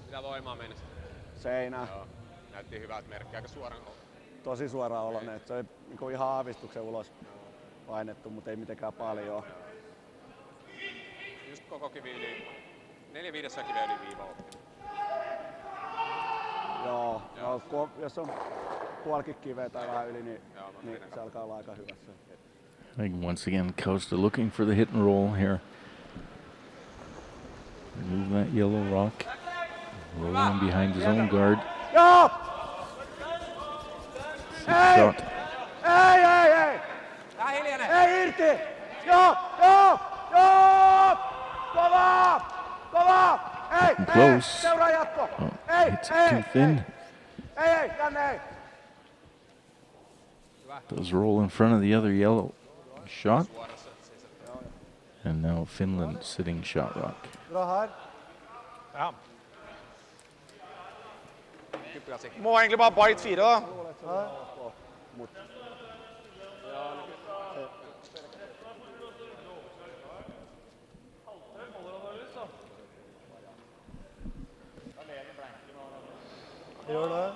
Mitä voimaa mennä? Seinä. Joo. Näytti hyvältä merkkiä, aika suoraan. Tosi suoraan oloinen. Se oli niinku ihan aavistuksen ulos painettu, mutta ei mitenkään paljon. Just koko kivi yli. 4/5 kiveä yli viiva otti. Joo. Jos on puolikin kiveä tai vähän yli, niin se alkaa olla aika hyvässä. I think once again KAUSTE looking for the hit and roll here. Remove that yellow rock. Roll in behind his own guard. Joo! Six shot. Ei! Tää hiljainen! Ei irti! Joo! Kovaa! Ei! Close. Seuraa jatko! Oh, Ei! hits it too thin. Ei! Tänne ei! Does roll in front of the other yellow shot. And now Finland sitting shot rock. Bra her. Ja. Må egentlig bare bite 4 da. Gjør det.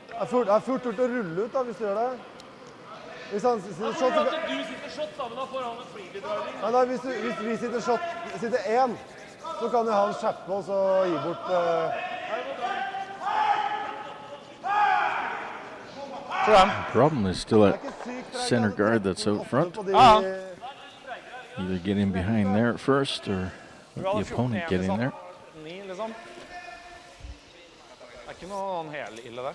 Det er fort gjort å rulle ut da, hvis du gjør det. Hvis han sitter shot, Fordi at du sitter shot, da, men da får han en freebie-driving. nei, hvis vi sitter shot, sitter én, så kan jo han skjerpe oss og gi bort... The problem is still Det er at ikke sykt greit, center altså, guard that's out ofte front. på de- Ja. Either get in behind there first or Vi let hadde the opponent 14-1 get in liksom. there. 9 liksom. Det er ikke noe helt ille der.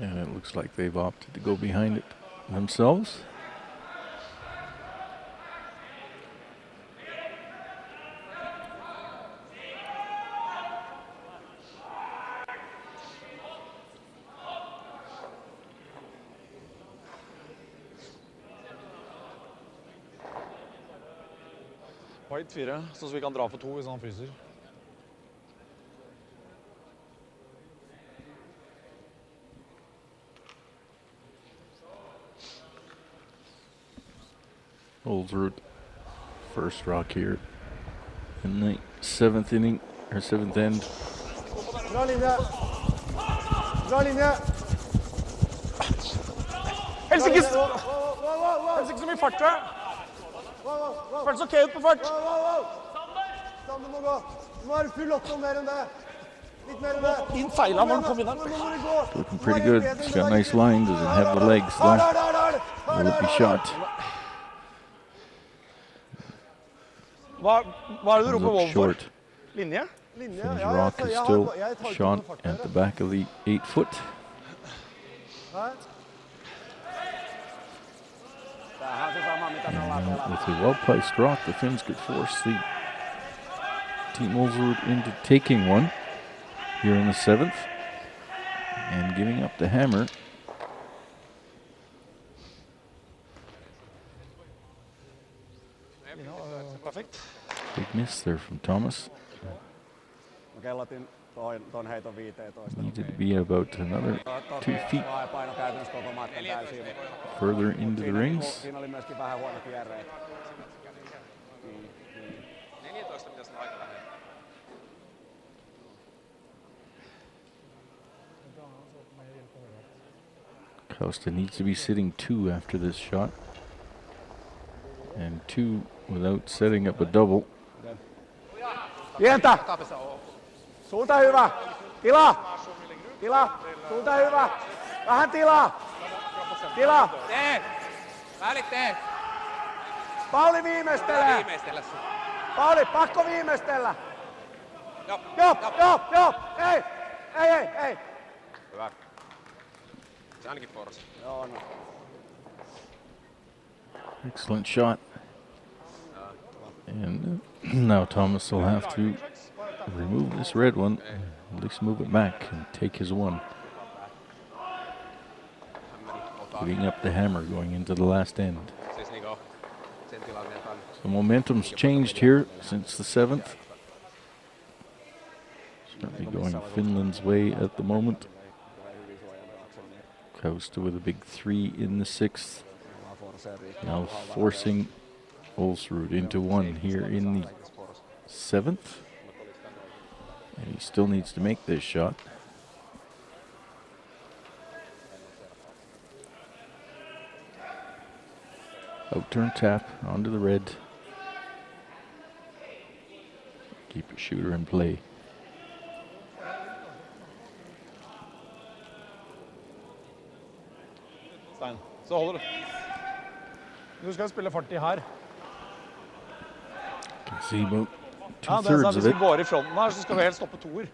Yeah, it looks like they've opted to go behind it themselves. Bite 4, sånn at vi kan dra for 2 hvis han fryser. ULSRUD first rock here in the seventh inning or seventh end. Bra linje. Bra linje. Helst ikke, Wow. helst ikke så mye fart, tror jeg. Føles ok ut på fart. Sander må gå. Du må være full åtte og mer enn det. Litt mer enn det. Inn feila når han kom inn Nå der. må du gå. Looking pretty good. He's got a nice line. Does it have the legs though? Will it be shot? Hva er det du Comes roper up vold for? short. Linje? Linje. His Ja, rock is jeg still tar ikke shot noe fart at der. the back of the 8 foot. Hæ? Tämähän on se sama mitä me ollaan pelattu. With a well-placed rock, the Finns could force the Team ULSRUD into taking one here in the seventh and giving up the hammer. Perfekt. Big miss there from Thomas. Mä kellotin ton heiton 15. Needed to be about another 2 feet Paino käytännössä koko matkan täysin. further into the rings. Siinä oli myöskin vähän huono kierre. 14 pitäisi olla aika lähellä. KAUSTE needs to be sitting 2 after this shot. and 2 without setting up a double. Pientä! Suunta hyvä! Tilaa! Tilaa! Suunta hyvä! Vähän tilaa! Tilaa! Tee! Välit tee! Pauli viimeistelee! Viimeistellä sun. Pauli, pakko viimeistellä! Joo. Joo! Ei! Hyvä. Se ainakin forsi. Joo, no. Excellent shot. And now Thomas will have to remove this red one, at least move it back and take his one. Putting up the hammer going into the last end. So momentum's changed here since the 7th. Certainly going Finland's way at the moment. KAUSTE with a big 3 in the 6th. Now forcing ULSRUD into 1 here in the 7th. And he still needs to make this shot. Outturn tap onto the red. Keep a shooter in play. Stein, så holder du. Du skal spille 40 her. Can see about Ja, det er 2/3 sånn, of hvis vi it. går i fronten her, så skal vi helst stoppe toer.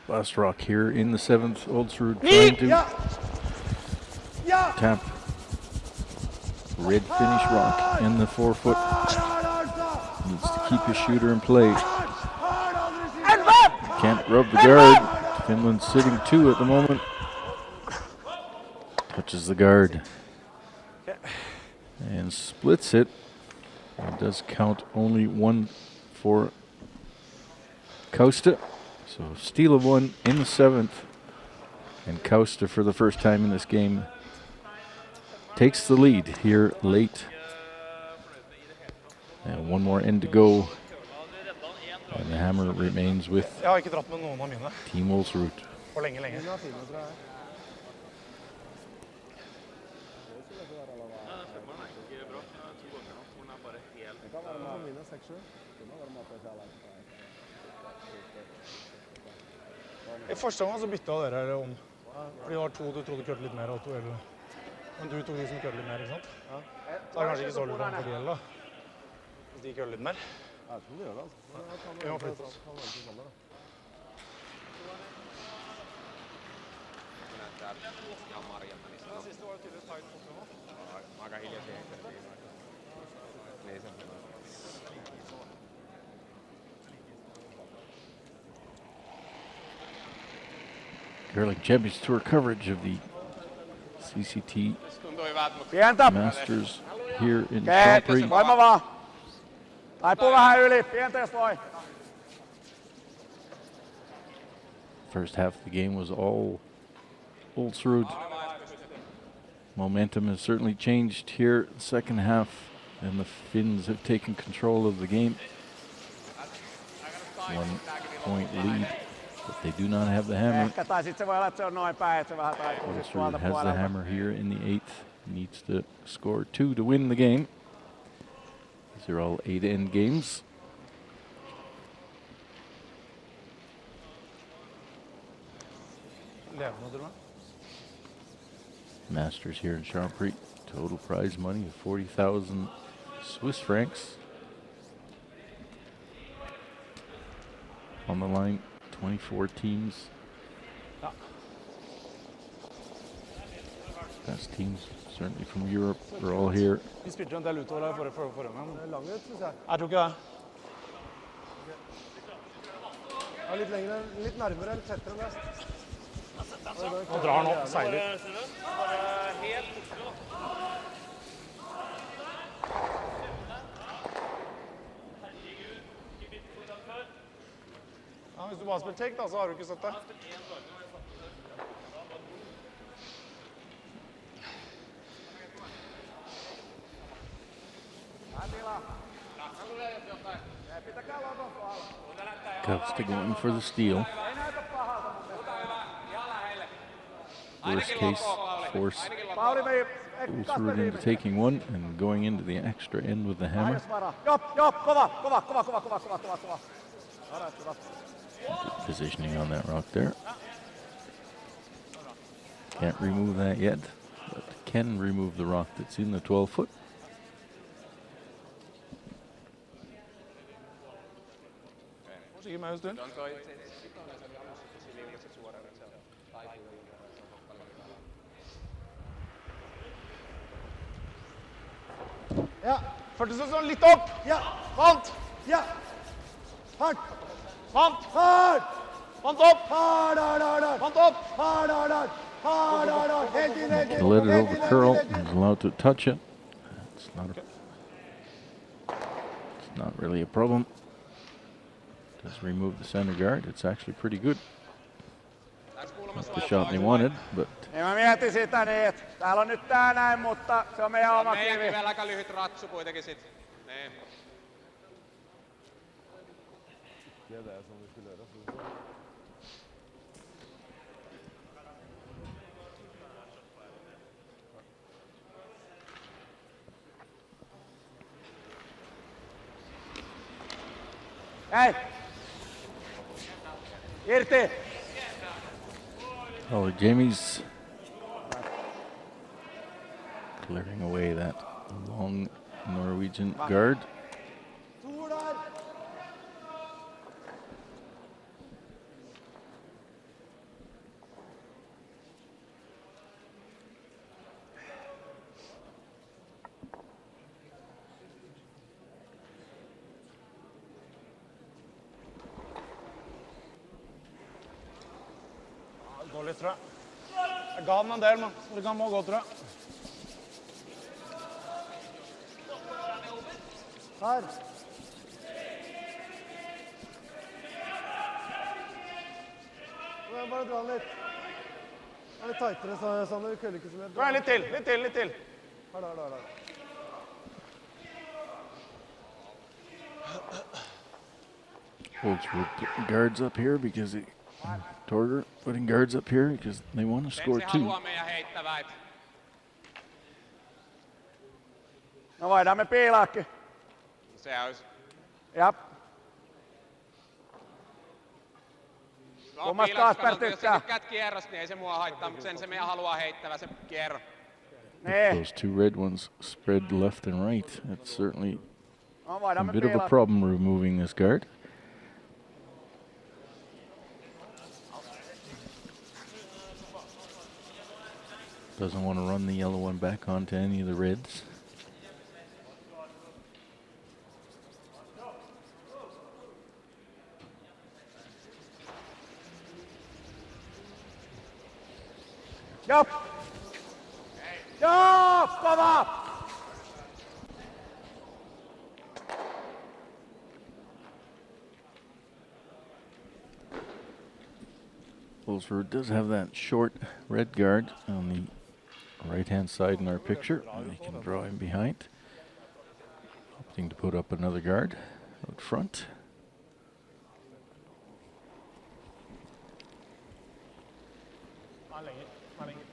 Last rock here in the 7th. ULSRUD trying to tap red finish rock in the 4-foot. Needs to keep his shooter in play. Can't rub the guard. Finland's sitting 2 at the moment. Touches the guard. And splits it. It does count only 1 for KAUSTE. So steal of 1 in the 7th. And KAUSTE, for the first time in this game, takes the lead here late. And 1 more end to go. And the hammer remains with Jeg har ikke dratt med noen av mine. Team ULSRUD. For lenge. I første gang så bytta dere om. Fordi det var 2 du trodde kødde litt mer, og 2 eller. Men du tok de som kødde litt mer, ikke sant? Ja. Så er det kanskje ikke så lurt om for de heller, da. Hvis de kødder litt mer. Jeg tror det gjør det, altså. Vi må flytte oss. Siste var det tydeligvis tight mot nå. Aika hiljaisia. Niin se. Curling Champions Tour coverage of the CCT Pientä! Masters here in Keet, Champéry. voima vaan! Taipuu vähän yli, pientä jos voi. First half of the game was all ULSRUD. Momentum has certainly changed here. Second half, and the Finns have taken control of the game. 1 point lead, but they do not have the hammer. Ehkä, tai sit se voi olla, että se on noin päin, että se vähän taipuu sit ULSRUD tuolta has the puolelta. hammer here in the 8th. Needs to score 2 to win the game. These are all 8-end games. Masters here in Champéry. Total prize money of 40,000 Swiss francs. On the line, 24 teams. Best teams, certainly from Europe, are all here. Vi spilte en del utover her forrige gang. Det er langhet, synes jeg. Jeg tror ikke det. Ja, litt lengre, litt nærmere, litt tettere enn det. Nå drar han opp, seiler. Ja, hvis du bare spiller take, da, så har du ikke sett det. KAUSTE going for the steal. Worst case, force ULSRUD into taking one and going into the extra end with the hammer. Positioning on that rock there. Can't remove that yet, but can remove the rock that's in the 12-foot. Sige meg en stund. Ja, Føltes det sånn litt opp. ja, Vant. ja. Hardt, Vant. hardt, Vant opp. hard, hard, hard, hard. Vant opp. Hard, hard, hard. Hard, hard, hard. Helt inn, helt inn. Let it helt inn, over curl. helt inn. He's allowed to touch it. It's not really a problem. Does remove the center guard. It's actually pretty good. Not the shot they wanted, but Niin mä mietin sitä niin, että täällä on nyt tää näin, mutta se on meidän oma Meidän kivi. kivellä aika lyhyt ratsu kuitenkin sit. Niin. Hei! Irti! oh, Jamie's clearing away that long Norwegian guard. Solar. Går litt, tror jeg. Jeg ga den en del, men det kan må gå, tror jeg. Her. Bare dra den litt. Det er litt tightere, Sander. Vi køller ikke så mye. Dra litt til, litt til, litt til. Her, der, der, der. ULSRUD guards up here because Torger putting guards up here because they want to score Se two. haluaa meidän heittävät. No voidaan me piilaakin. Se olisi. Jap. No, Kummas piilaus, Kasper kato, jos tykkää? sä tykkäät kierrosta, niin ei se mua haittaa, mutta sen se meidän haluaa heittävä se kierro. Niin. Those two red ones spread left and right. It's certainly No a voidaan me bit of a piilaa. problem removing this guard. Doesn't want to run the yellow one back onto any of the reds. Jop! Jop! Kova! ULSRUD does have that short red guard on the right-hand side in our picture. And they can draw in behind. Opting to put up another guard out front. Han lenger, han lenger.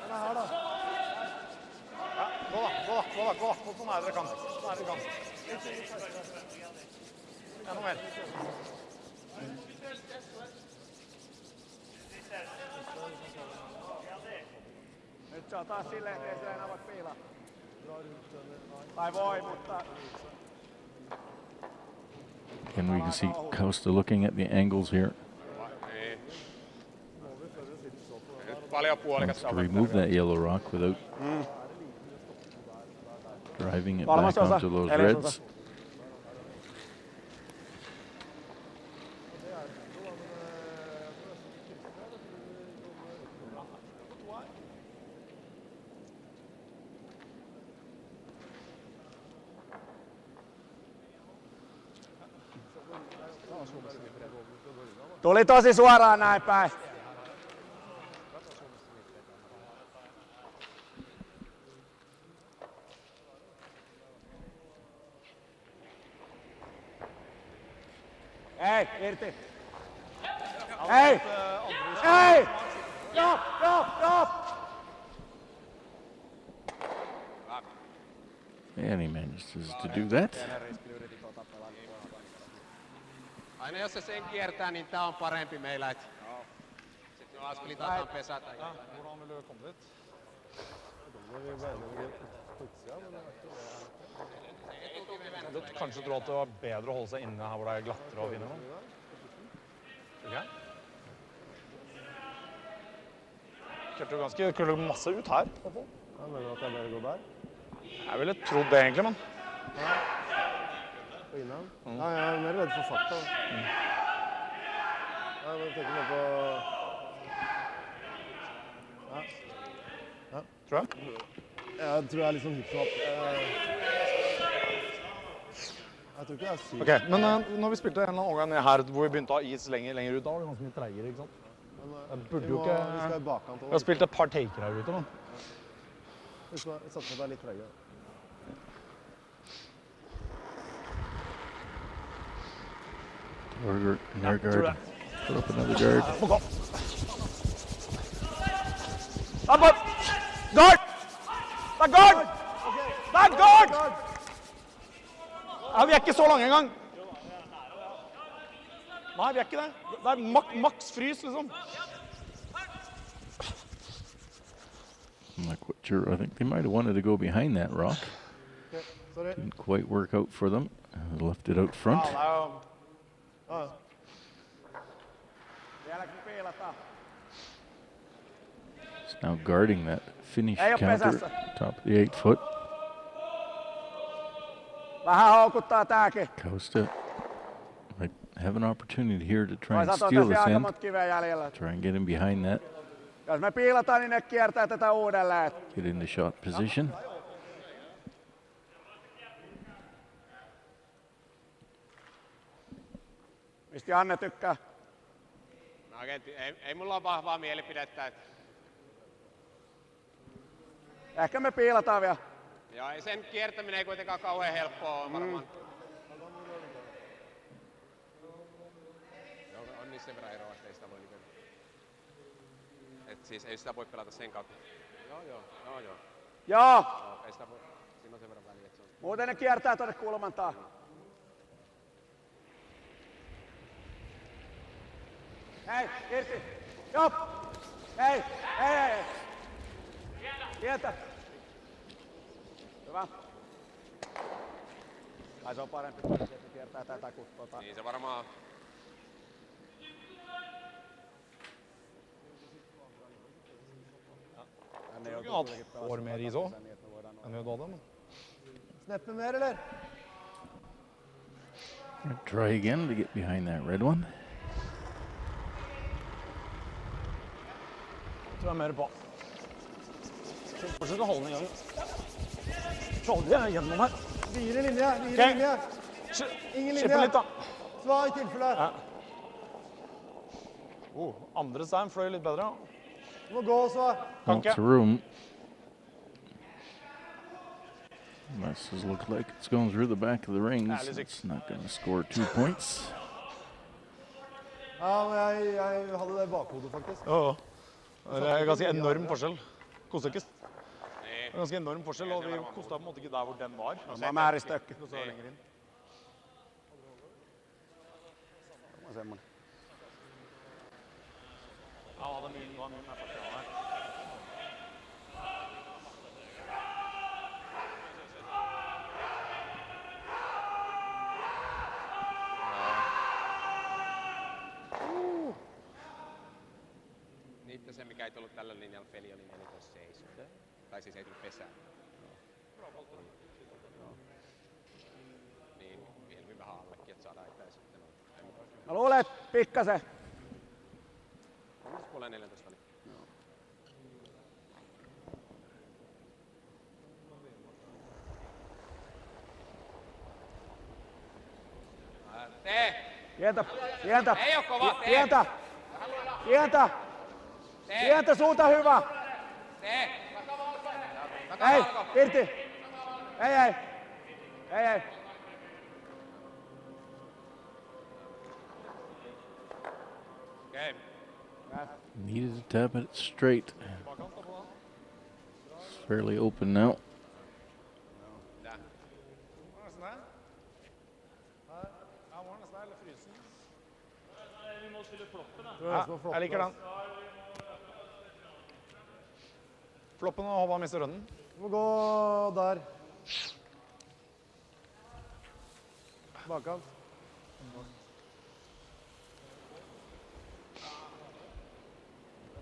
Den er her, da. Ja, gå da, gå da, gå da, gå. Gå så nær dere kan. Så nær dere kan. Enda mer. Nyt se on taas silleen, että ei sillä enää voi piilaa. Tai voi, mutta... And we can see KAUSTE looking at the angles here. Niin. Nyt paljon puolikas Wants to remove that yellow rock without driving it back Kolmasosa, onto those neljäsosa. reds. Tuli tosi suoraan näin päin. Irti. Hei! Hei! Jobb! And he manages to do that. Aina jos se sen kiertää, niin tää on parempi meillä. Sitten me askelitataan pesätä. Hvordan vil du komme dit? Kanskje tror at det var bedre å holde seg inne her hvor det er glattere og finere nå? Okay. Køller masse ut her. Ja, mener du at jeg bare går der? Jeg ville trodd det egentlig, men... På innan? Ja, jeg er mer redd for farta. Ja, men tenker meg på... Ja. Tror jeg? Jeg tror jeg er litt sånn hiphop. Jeg tror ikke jeg er syk. Ok, men når vi spilte en eller annen omgang ned her, hvor vi begynte å ha is lenger ut, da var det ganske mye treigere, ikke sant? Jeg burde jo ikke... Vi skal i bakkant. Vi har spilt et par taker her ute, da. Vi satser på at det er litt treigere. Norgard. Put up another guard. Guard! Guard! Det er guard! Det er guard! Ja, vi er ikke så lange engang. Nei, vi er ikke det. Det er maks frys, liksom. I'm not quite sure. I think they might have wanted to go behind that rock. Okay, sorry. Didn't quite work out for them. They left it out front. Vieläkin piilataan. It's now guarding that finish Ei oo counter, pesässä. top of the 8 foot. Vähän houkuttaa tääkin. KAUSTE might have an opportunity here to try and Toisaalta on steal tässä this aika end. monta kiveä jäljellä. Try and get him behind that. Jos me piilataan, niin ne kiertää tätä uudelleen. Get into shot position. Mistä Janne tykkää? No oikein, ei mulla ole vahvaa mielipidettä. Ehkä me piilataan vielä. Joo, ei sen kiertäminen ei kuitenkaan kauhean helppoa ole varmaan. On niissä sen verran eroa, että ei sitä voi niinku... Et siis ei sitä voi pelata sen kautta. Joo. Joo! Ei sitä voi... Siinä on sen verran väliä, että se on... Muuten ne kiertää tuonne kulman taa. Hei, irti! Jop! Hei! Kiertä! Hyvä. Tai se on parempi, että se kiertää tätä kuin tuota. Niin se varmaan... Tänne Du joutuu kunne kuitenkin hatt hår mer is òg, niin, että me voidaan enn vi hadde, men... Sneppe mer, eller? Try again to get behind that red one. Tror jeg mer på. Fortsett å holde den i gangen. Troller jeg gjennom her. Fire linje. Ingen linje. Slippe litt, da. Sva i tilfelle. Ja. Andre stein fløy litt bedre, ja. Du må gå, Sva. Lots of room. This looks like it's going through the back of the rings. It's not going to score 2 points. Ja, men jeg hadde det i bakhodet, faktisk. Ja. Det er ganske enorm forskjell. Koster ikke. Det er ganske enorm forskjell, og vi kostet på en måte ikke der hvor den var. Mä määristökki. Så lenger inn. On semmonen. Ja, det er mye mer faktisk her. Niitä se, mikä ei tullut tällä linjalla peli, oli 14-7. Tai siis ei tullut pesään. Niin, mieluummin vähän allekin, että saadaan itse sitten. Mä luulen, että pikkasen. Puoleen 14 väliin. Tee! Pientä! Ei oo kova, tee! Pientä, suunta hyvä! Tee! Hei, irti! Ei! Okay. Needed to tap it straight. It's fairly open now. Vi må spille floppen, da. Ja, jeg liker den. Floppen og Håvard mister rønnen. Du må gå der. Bakkant.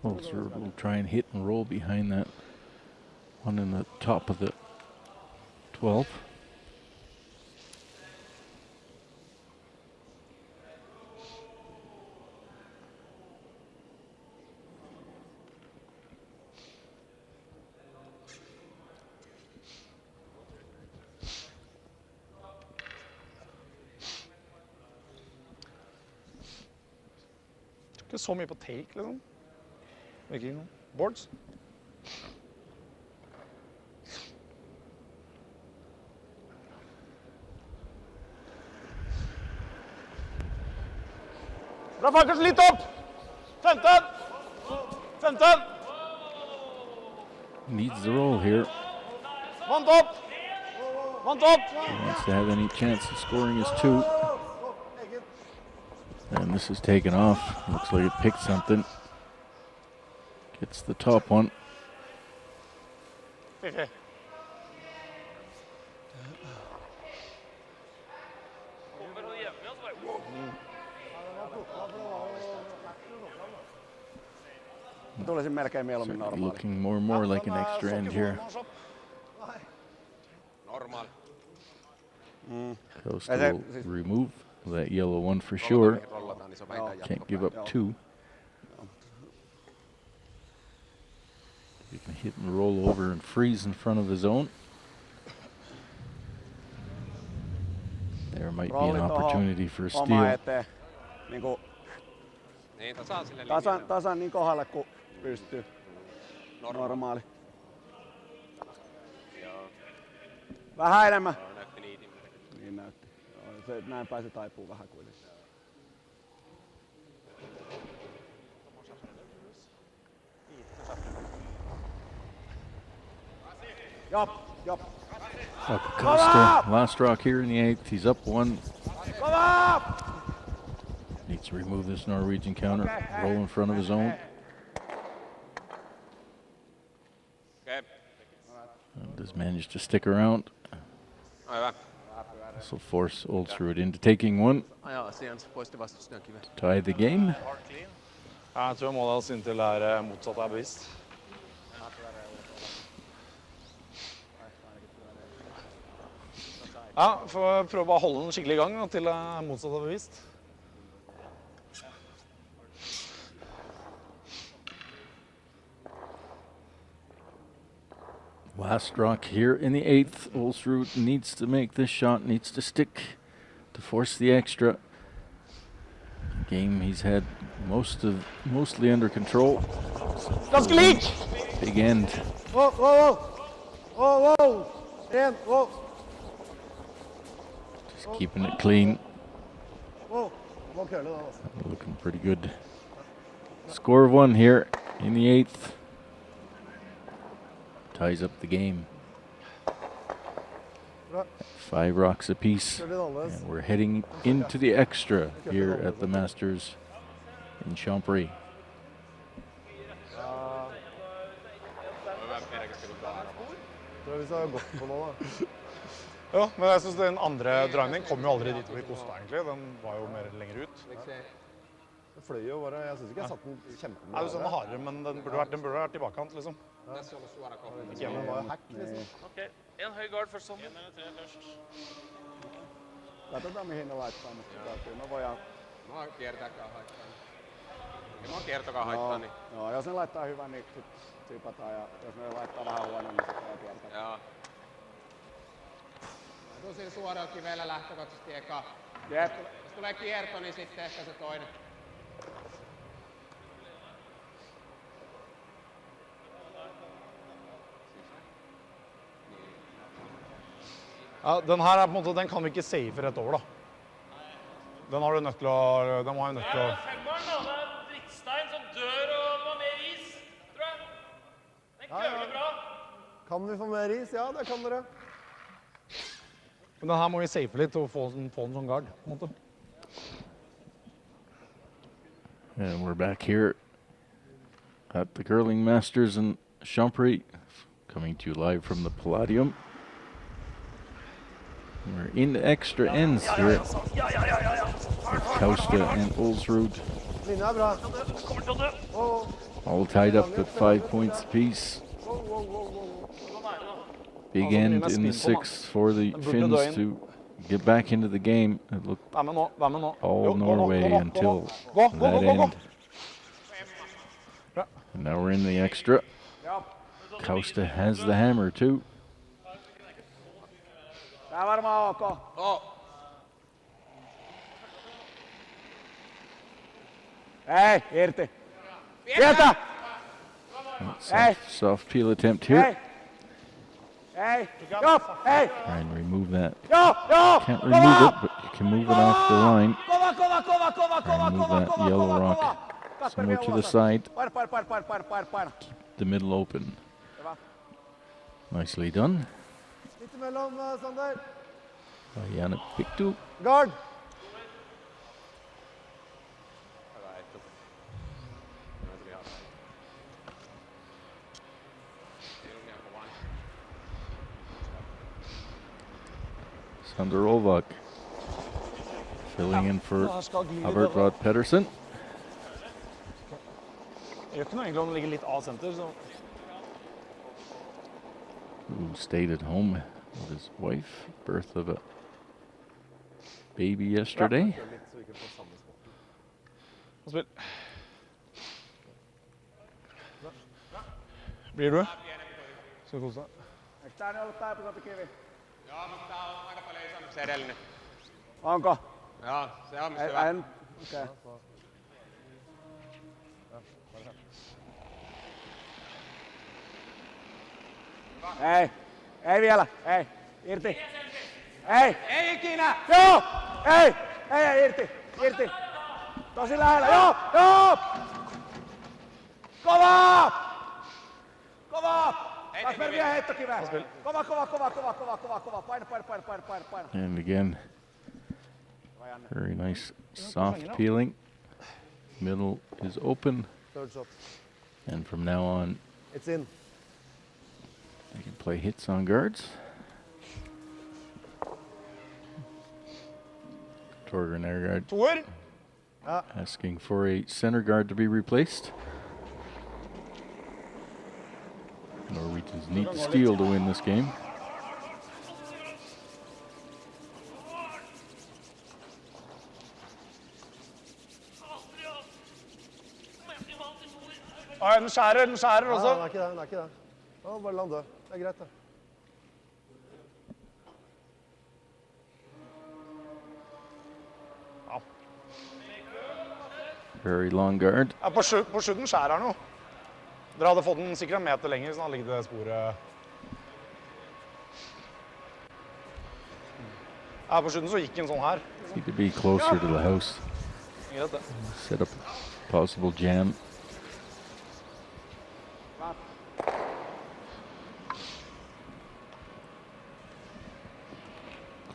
ULSRUD will try and hit and roll behind that one in the top of the 12. Ikke så mye på take, liksom. Ikke noe. Boards. Bra, Falkers, litt opp! 15! 15! Needs the roll here. Vant opp! Vant opp! Wants to have any chance of scoring his 2. And this is taken off. Looks like it picked something. Gets the top one. Okay. Tulisin melkein mieluummin normaali. Looking more and more like an extra end here. Normaali. KAUSTE will remove that yellow one for sure. Can't give up 2. He can hit and roll over and freeze in front of his own. There might be an opportunity for a steal. Niinku Niin, tasan sille linjalle. tasan niin kohdalle kun pystyy. Normaali. Joo. Vähän enemmän. Joo, näytti niitimmältä. Niin näytti. Joo, se, näin päin se taipuu vähän kuitenkin. Jop, jop. KAUSTE, last rock here in the 8th. He's up 1. Come up! Needs to remove this Norwegian counter. Roll in front of his own. Okay. And has managed to stick around. Aivan. This will force ULSRUD into taking 1. Ajaa asiansa, poisti vastustajan kiven. Tie the game. Jeg tror målet hans inntil er motsatt er bevisst. Ja, får prøve å holde den skikkelig i gang da, til motsatt er bevisst. Last rock here in the 8th. ULSRUD needs to make this shot, needs to stick to force the extra. Game he's had mostly under control. Ganske lik! Big end. Whoa, whoa, whoa! Whoa, whoa! En, whoa! Just keeping it clean. Whoa! Må køle da, altså. Looking pretty good. Score of 1 here in the 8th. Ties up the game. Bra. 5 rocks apiece. Kjør litt annerledes. And we're heading into the extra here at the Masters in Champéry. Tror hvis jeg har gått på nå da. Ja, men jeg synes den andre drivningen kom jo aldri dit hvor vi koste egentlig. Den var jo mer lenger ut. Det fløy jo bare, jeg synes ikke jeg satt den kjempemye. Nei, du sa den var hardere, men den burde vært i bakkant, liksom. Ikke hjemme, den var jo hack, liksom. Ok, en høy guard først, sånn. 1 eller 3 først. Katsotaan mihin ne laittaa, mutta kyllä me voidaan... Mua kiertääkään haittaa. Ei mua kiertokaan haittaa, niin... Joo, jos ne laittaa hyvän, niin sit sipataan ja jos ne laittaa vähän huonon, niin sitten voi kiertää. Joo. Tuu sillä suoralla kivellä lähtökohtaisesti eka. Jep. Jos tulee kierto, niin sitten ehkä se toinen. Ja, den her er på en måte, den kan vi ikke safe rett over da. Den har du nødt til å, den må ha jo nødt til å... Femmeren, da. Det er Kan vi få mer is? Ja, det kan dere. Men den her må vi safe litt og få den sånn guard, på en måte. And we're back here at the Curling Masters in Champéry, coming to you live from the Palladium. We're in the extra ends here at KAUSTE and ULSRUD. Linja er bra. All tied up at 5 points apiece. Big end in the sixth for the Finns to get back into the game. It looked Vær med nå. all Norway until that end. And now we're in the extra. KAUSTE has the hammer too. Tää varmaan ok. Ei, irti. Sieltä! Soft peel attempt here. Ei, joo, ei. Try and remove that. Joo, Can't remove it, but you can move it off the line. Kova. Try and move that yellow rock somewhere to the side. Paina. The middle open. Nicely done Litt imellom, Sander. by Janne Piktu. Guard. Sander Olvak filling in for Albert Rod Pedersen. Det gjør ikke noe egentlig om den ligger litt av senter, så... Who stayed at home with his wife, birth of a baby yesterday. Spill. Blir du? Skal du kose deg? Eikö tää nyt ollut taipusalta kivi? Joo, mutta tää on aika paljon isompi se edellinen. Onko? Joo, se on hyvä. Okei. Ei vielä, ei, irti. Ei ikinä! Joo! Ei, irti. Tosi lähellä, joo! Kovaa! Kasper vie heittokivää. Kova. Paina. And again, very nice soft peeling. Middle is open. Third shot. And from now on, It's in. they can play hits on guards. Torger Nergard Toer! asking for a center guard to be replaced. Norwegians need to steal to win this game. Den skjærer også. Den er ikke det. Ja, bare la den dø. Det er greit, det. Very long guard. Ja, på slutten skjærer han jo. Dere hadde fått den sikkert en meter lenger, så han hadde ligget det sporet. Ja, på slutten så gikk den sånn her. Need to be closer to the house. Greit det. Set up a possible jam.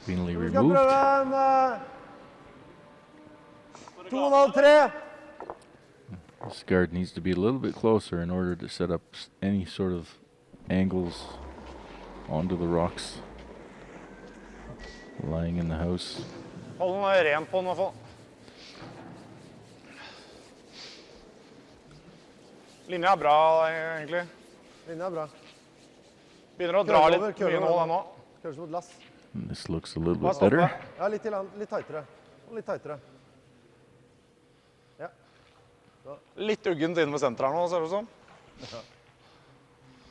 Cleanly Vi skal removed. prøve en 2,5-3. This guard needs to be a little bit closer in order to set up any sort of angles onto the rocks lying in the house. Hold den rent på den i hvert fall. Linja er bra, egentlig. Linja er bra. Begynner å dra litt mye nå, den nå. Kjører som et lass. And this looks a little bit better. Ja, litt tightere. Litt tightere. Ja. Litt uggent inne ved senteret her nå, ser det ut som.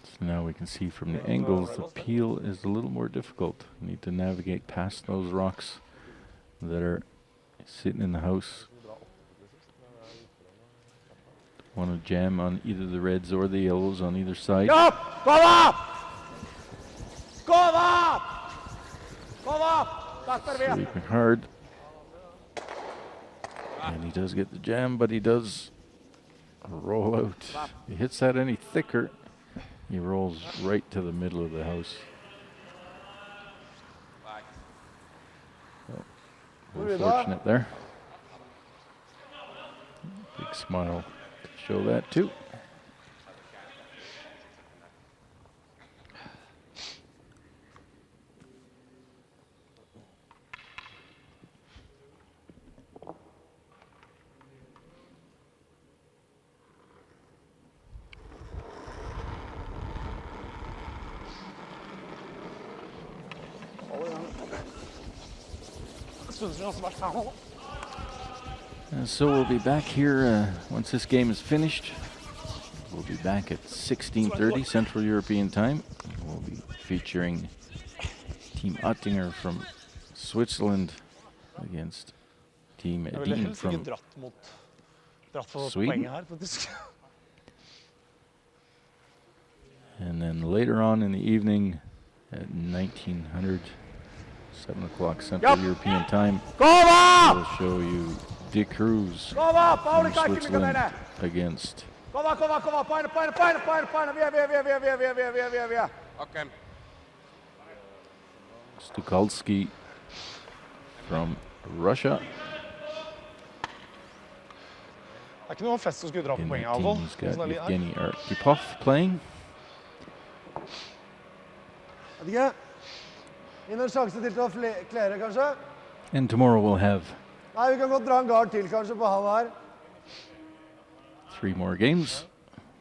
So now we can see from the angles the peel is a little more difficult. You need to navigate past those rocks that are sitting in the house. Want to jam on either the reds or the yellows on either side. Joo! Kova! Kasper vie. Sweeping hard. And he does get the jam, but he does roll out. If he hits that any thicker, He rolls right to the middle of the house. So, a little fortunate there. Big smile to show that too. And so we'll be back here once this game is finished. We'll be back at 16:30 Central European time. We'll be featuring Team Oettinger from Switzerland against Team Edin from Sweden. And then later on in the evening at 1900, 7 o'clock Central European time, we'll show you De Cruz from Switzerland against Kova, paina, vie. Okei. Stukalski from Russia. Det ikke noe fest som skulle dra på In poenget that av team, og he's got Evgeny Arkhipov playing. Vet ikke. Gi noen sjanse til å klare, kanskje? And tomorrow we'll have Nei, vi kan godt dra en guard til, kanskje, på han her. 3 more games.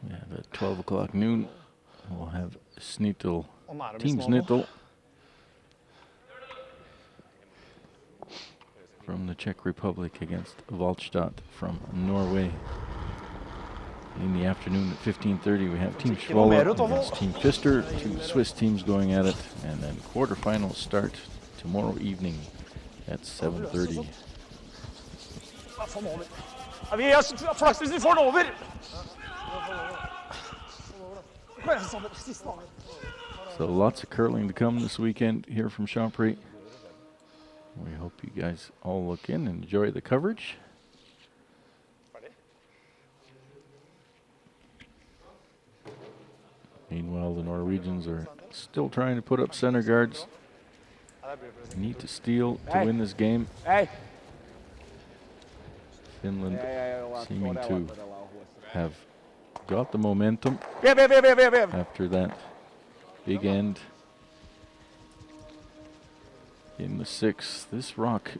We have at 12 o'clock noon. We'll have Snittel, Og nære å bli Team små nå. Snittel from the Czech Republic against Waldstadt from Norway. In the afternoon at 15:30, we have Team Schwalla against Team Pfister. 2 Swiss teams going at it, and then quarterfinals start tomorrow evening at 7:30. Vi har flaks hvis vi får den over. So lots of curling to come this weekend here from Champéry. We hope you guys all look in and enjoy the coverage. Meanwhile, the Norwegians are still trying to put up center guards. They need to steal to win this game. Ei. Finland seeming to have got the momentum Vie. after that big end in the 6th. This rock,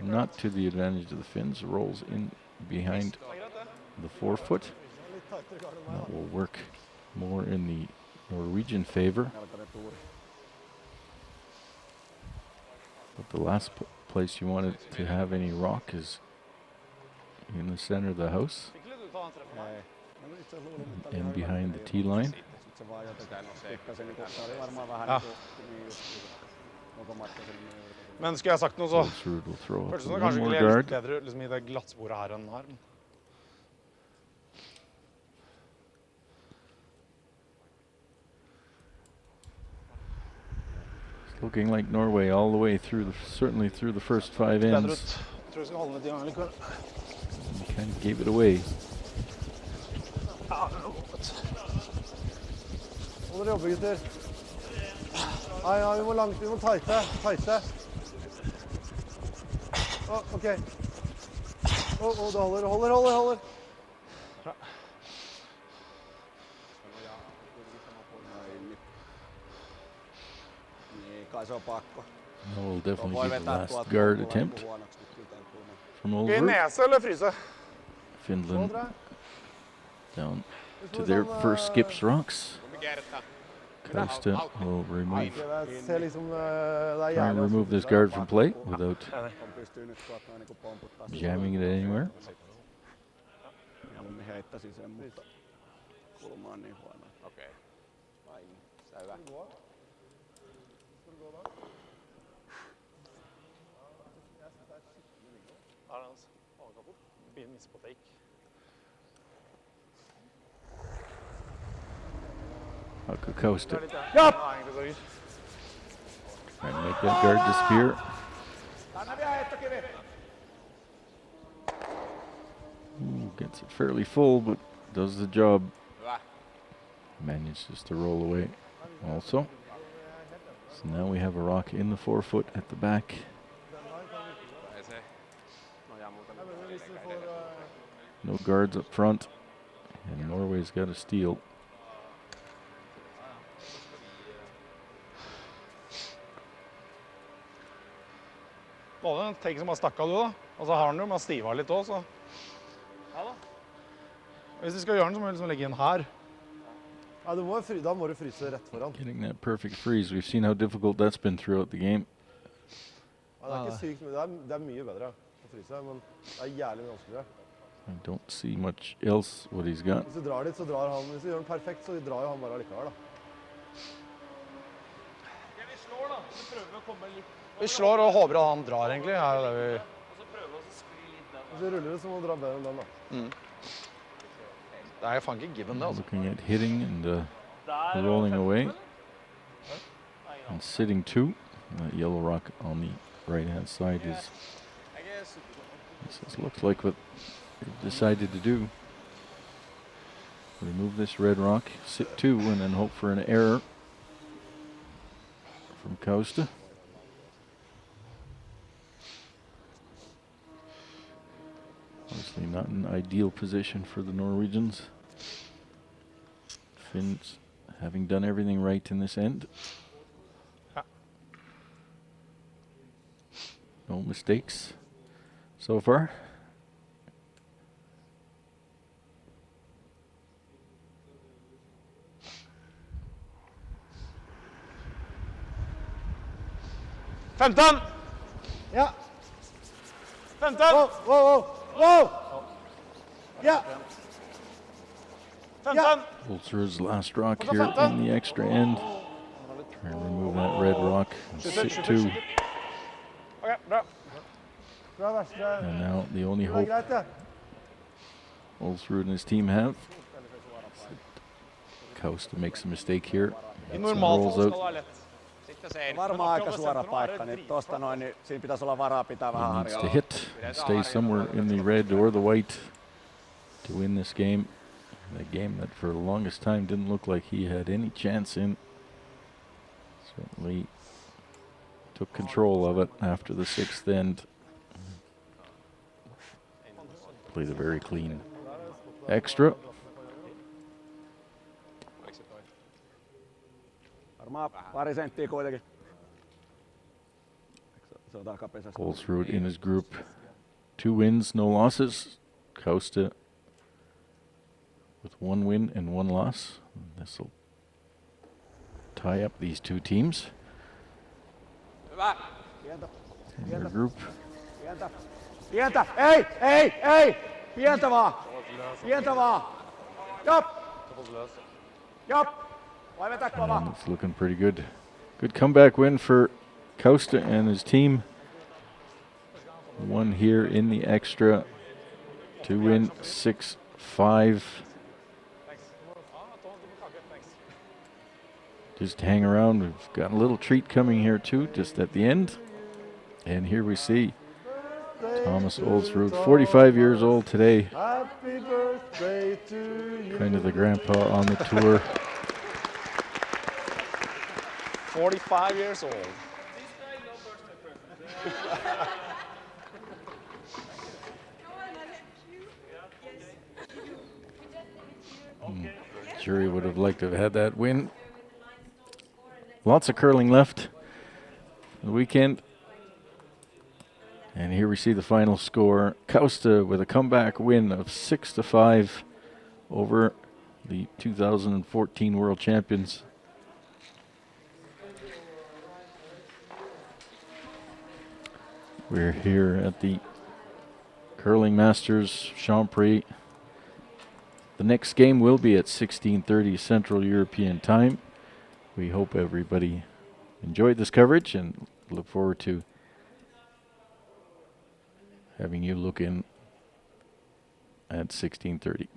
not to the advantage of the Finns, rolls in behind the 4-foot. That will work more in the Norwegian favor. But the last place you wanted to have any rock is in the center of the house and behind the tee line. Ja. Men skulle jeg sagt noe, så ULSRUD will throw up føles det one kanskje more ikke litt guard. bedre liksom, i det glattsporet her enn her. It's looking like Norway all the way through, certainly through the first 5 Bedre ends. ut. Jeg tror jeg skal holde med de likevel. They kind of gave it away. Må dere jobbe, gutter. Nei, vi må langt, vi må tighte. Ok. Det holder. Kai se on pakko. That will definitely be the last guard attempt from Skal vi ULSRUD. nese eller fryse? Finland down to their first skips rocks. KAUSTE will remove, Det ser liksom, det er try and jævlig. remove this guard from play without On pystyy nyt tuota niinku pomputtaa. jamming it anywhere. Mieluummin heittäisin sen, mutta kulma on niin huono. Okei. Ai, selvä. KAUSTE Ja! trying to make that guard disappear. Anna vielä heittokivi! Ooh, gets it fairly full, but does the job. Hyvä. Manages to roll away also. So now we have a rock in the forefoot at the back. Ei se nojaa muuta nyt Hvis du eikä får edellä. No guards up front. And Norway's got a steal. Både en take som har stakka du da, og så har han jo med stiva litt også, så. Ja da. Hvis vi skal gjøre den, så må vi liksom legge inn her. Ja, da må du fryse rett foran. Getting that perfect freeze. We've seen how difficult that's been throughout the game. Ja, det er ikke sykt, men det er mye bedre å fryse, men det er jævlig mye vanskeligere. I don't see much else what he's got. Hvis du drar dit, så drar han. Hvis du gjør den perfekt, så drar jo han bare allikevel, da. Ja, vi slår da, så prøver vi å komme litt. Vi slår og håper at han drar egentlig, er jo det vi... Og så prøver vi å skli litt den. Hvis du ruller det, så må du dra bedre enn den, da. Det er jo faen ikke given det, altså. Looking at hitting and Der rolling var away. femten, eller? Nei, And sitting two. That yellow rock on the right-hand side is... This looks like what they've decided to do. Remove this red rock, sit two, and then hope for an error from KAUSTE. Obviously not an ideal position for the Norwegians. Finns having done everything right in this end. No mistakes so far. ¡15! Ja! 15! Wow, wow, wow! Wow! Ja! 15! ULSRUD's last rock here in the extra end. Trying to remove that red rock and sit two. Ok, bra. Bra, verste. And now the only Det var hope greit, det. ULSRUD and his team have. KAUSTE makes a mistake here. I Hits and normalfall rolls skal det out. være lett. Sitten se ei Varmaan aika suora paikka, niin tosta noin, niin siinä pitäisi olla varaa pitää vähän He needs to harjoilla. hit and stay somewhere in the red or the white to win this game. A game that for the longest time didn't look like he had any chance in. Certainly took control of it after the sixth end. Played a very clean extra. Varmaan pari senttiä kuitenkin. Se on takapesästä. ULSRUD in his group. 2 wins, no losses. KAUSTE with 1 win and 1 loss. This will tie up these two teams Hyvä. in their group. Pientä. Pientä. Ei, ei, ei. Pientä vaan. Pientä vaan. Jop. Jop. Vai vetää kova. And it's looking pretty good. Good comeback win for KAUSTE and his team. 1 here in the extra. 2 win, 6-5. Just hang around. We've got a little treat coming here too, just at the end. And here we see Thomas ULSRUD, 45 years old today. Happy birthday to you. Kind of the grandpa on the tour. 45 years old. Sure, he would have liked to have had that win. Lots of curling left for the weekend. And here we see the final score. KAUSTE with a comeback win of 6-5 over the 2014 world champions. We're here at the Curling Masters Champéry. The next game will be at 16:30 Central European Time. We hope everybody enjoyed this coverage and look forward to having you look in at 16:30.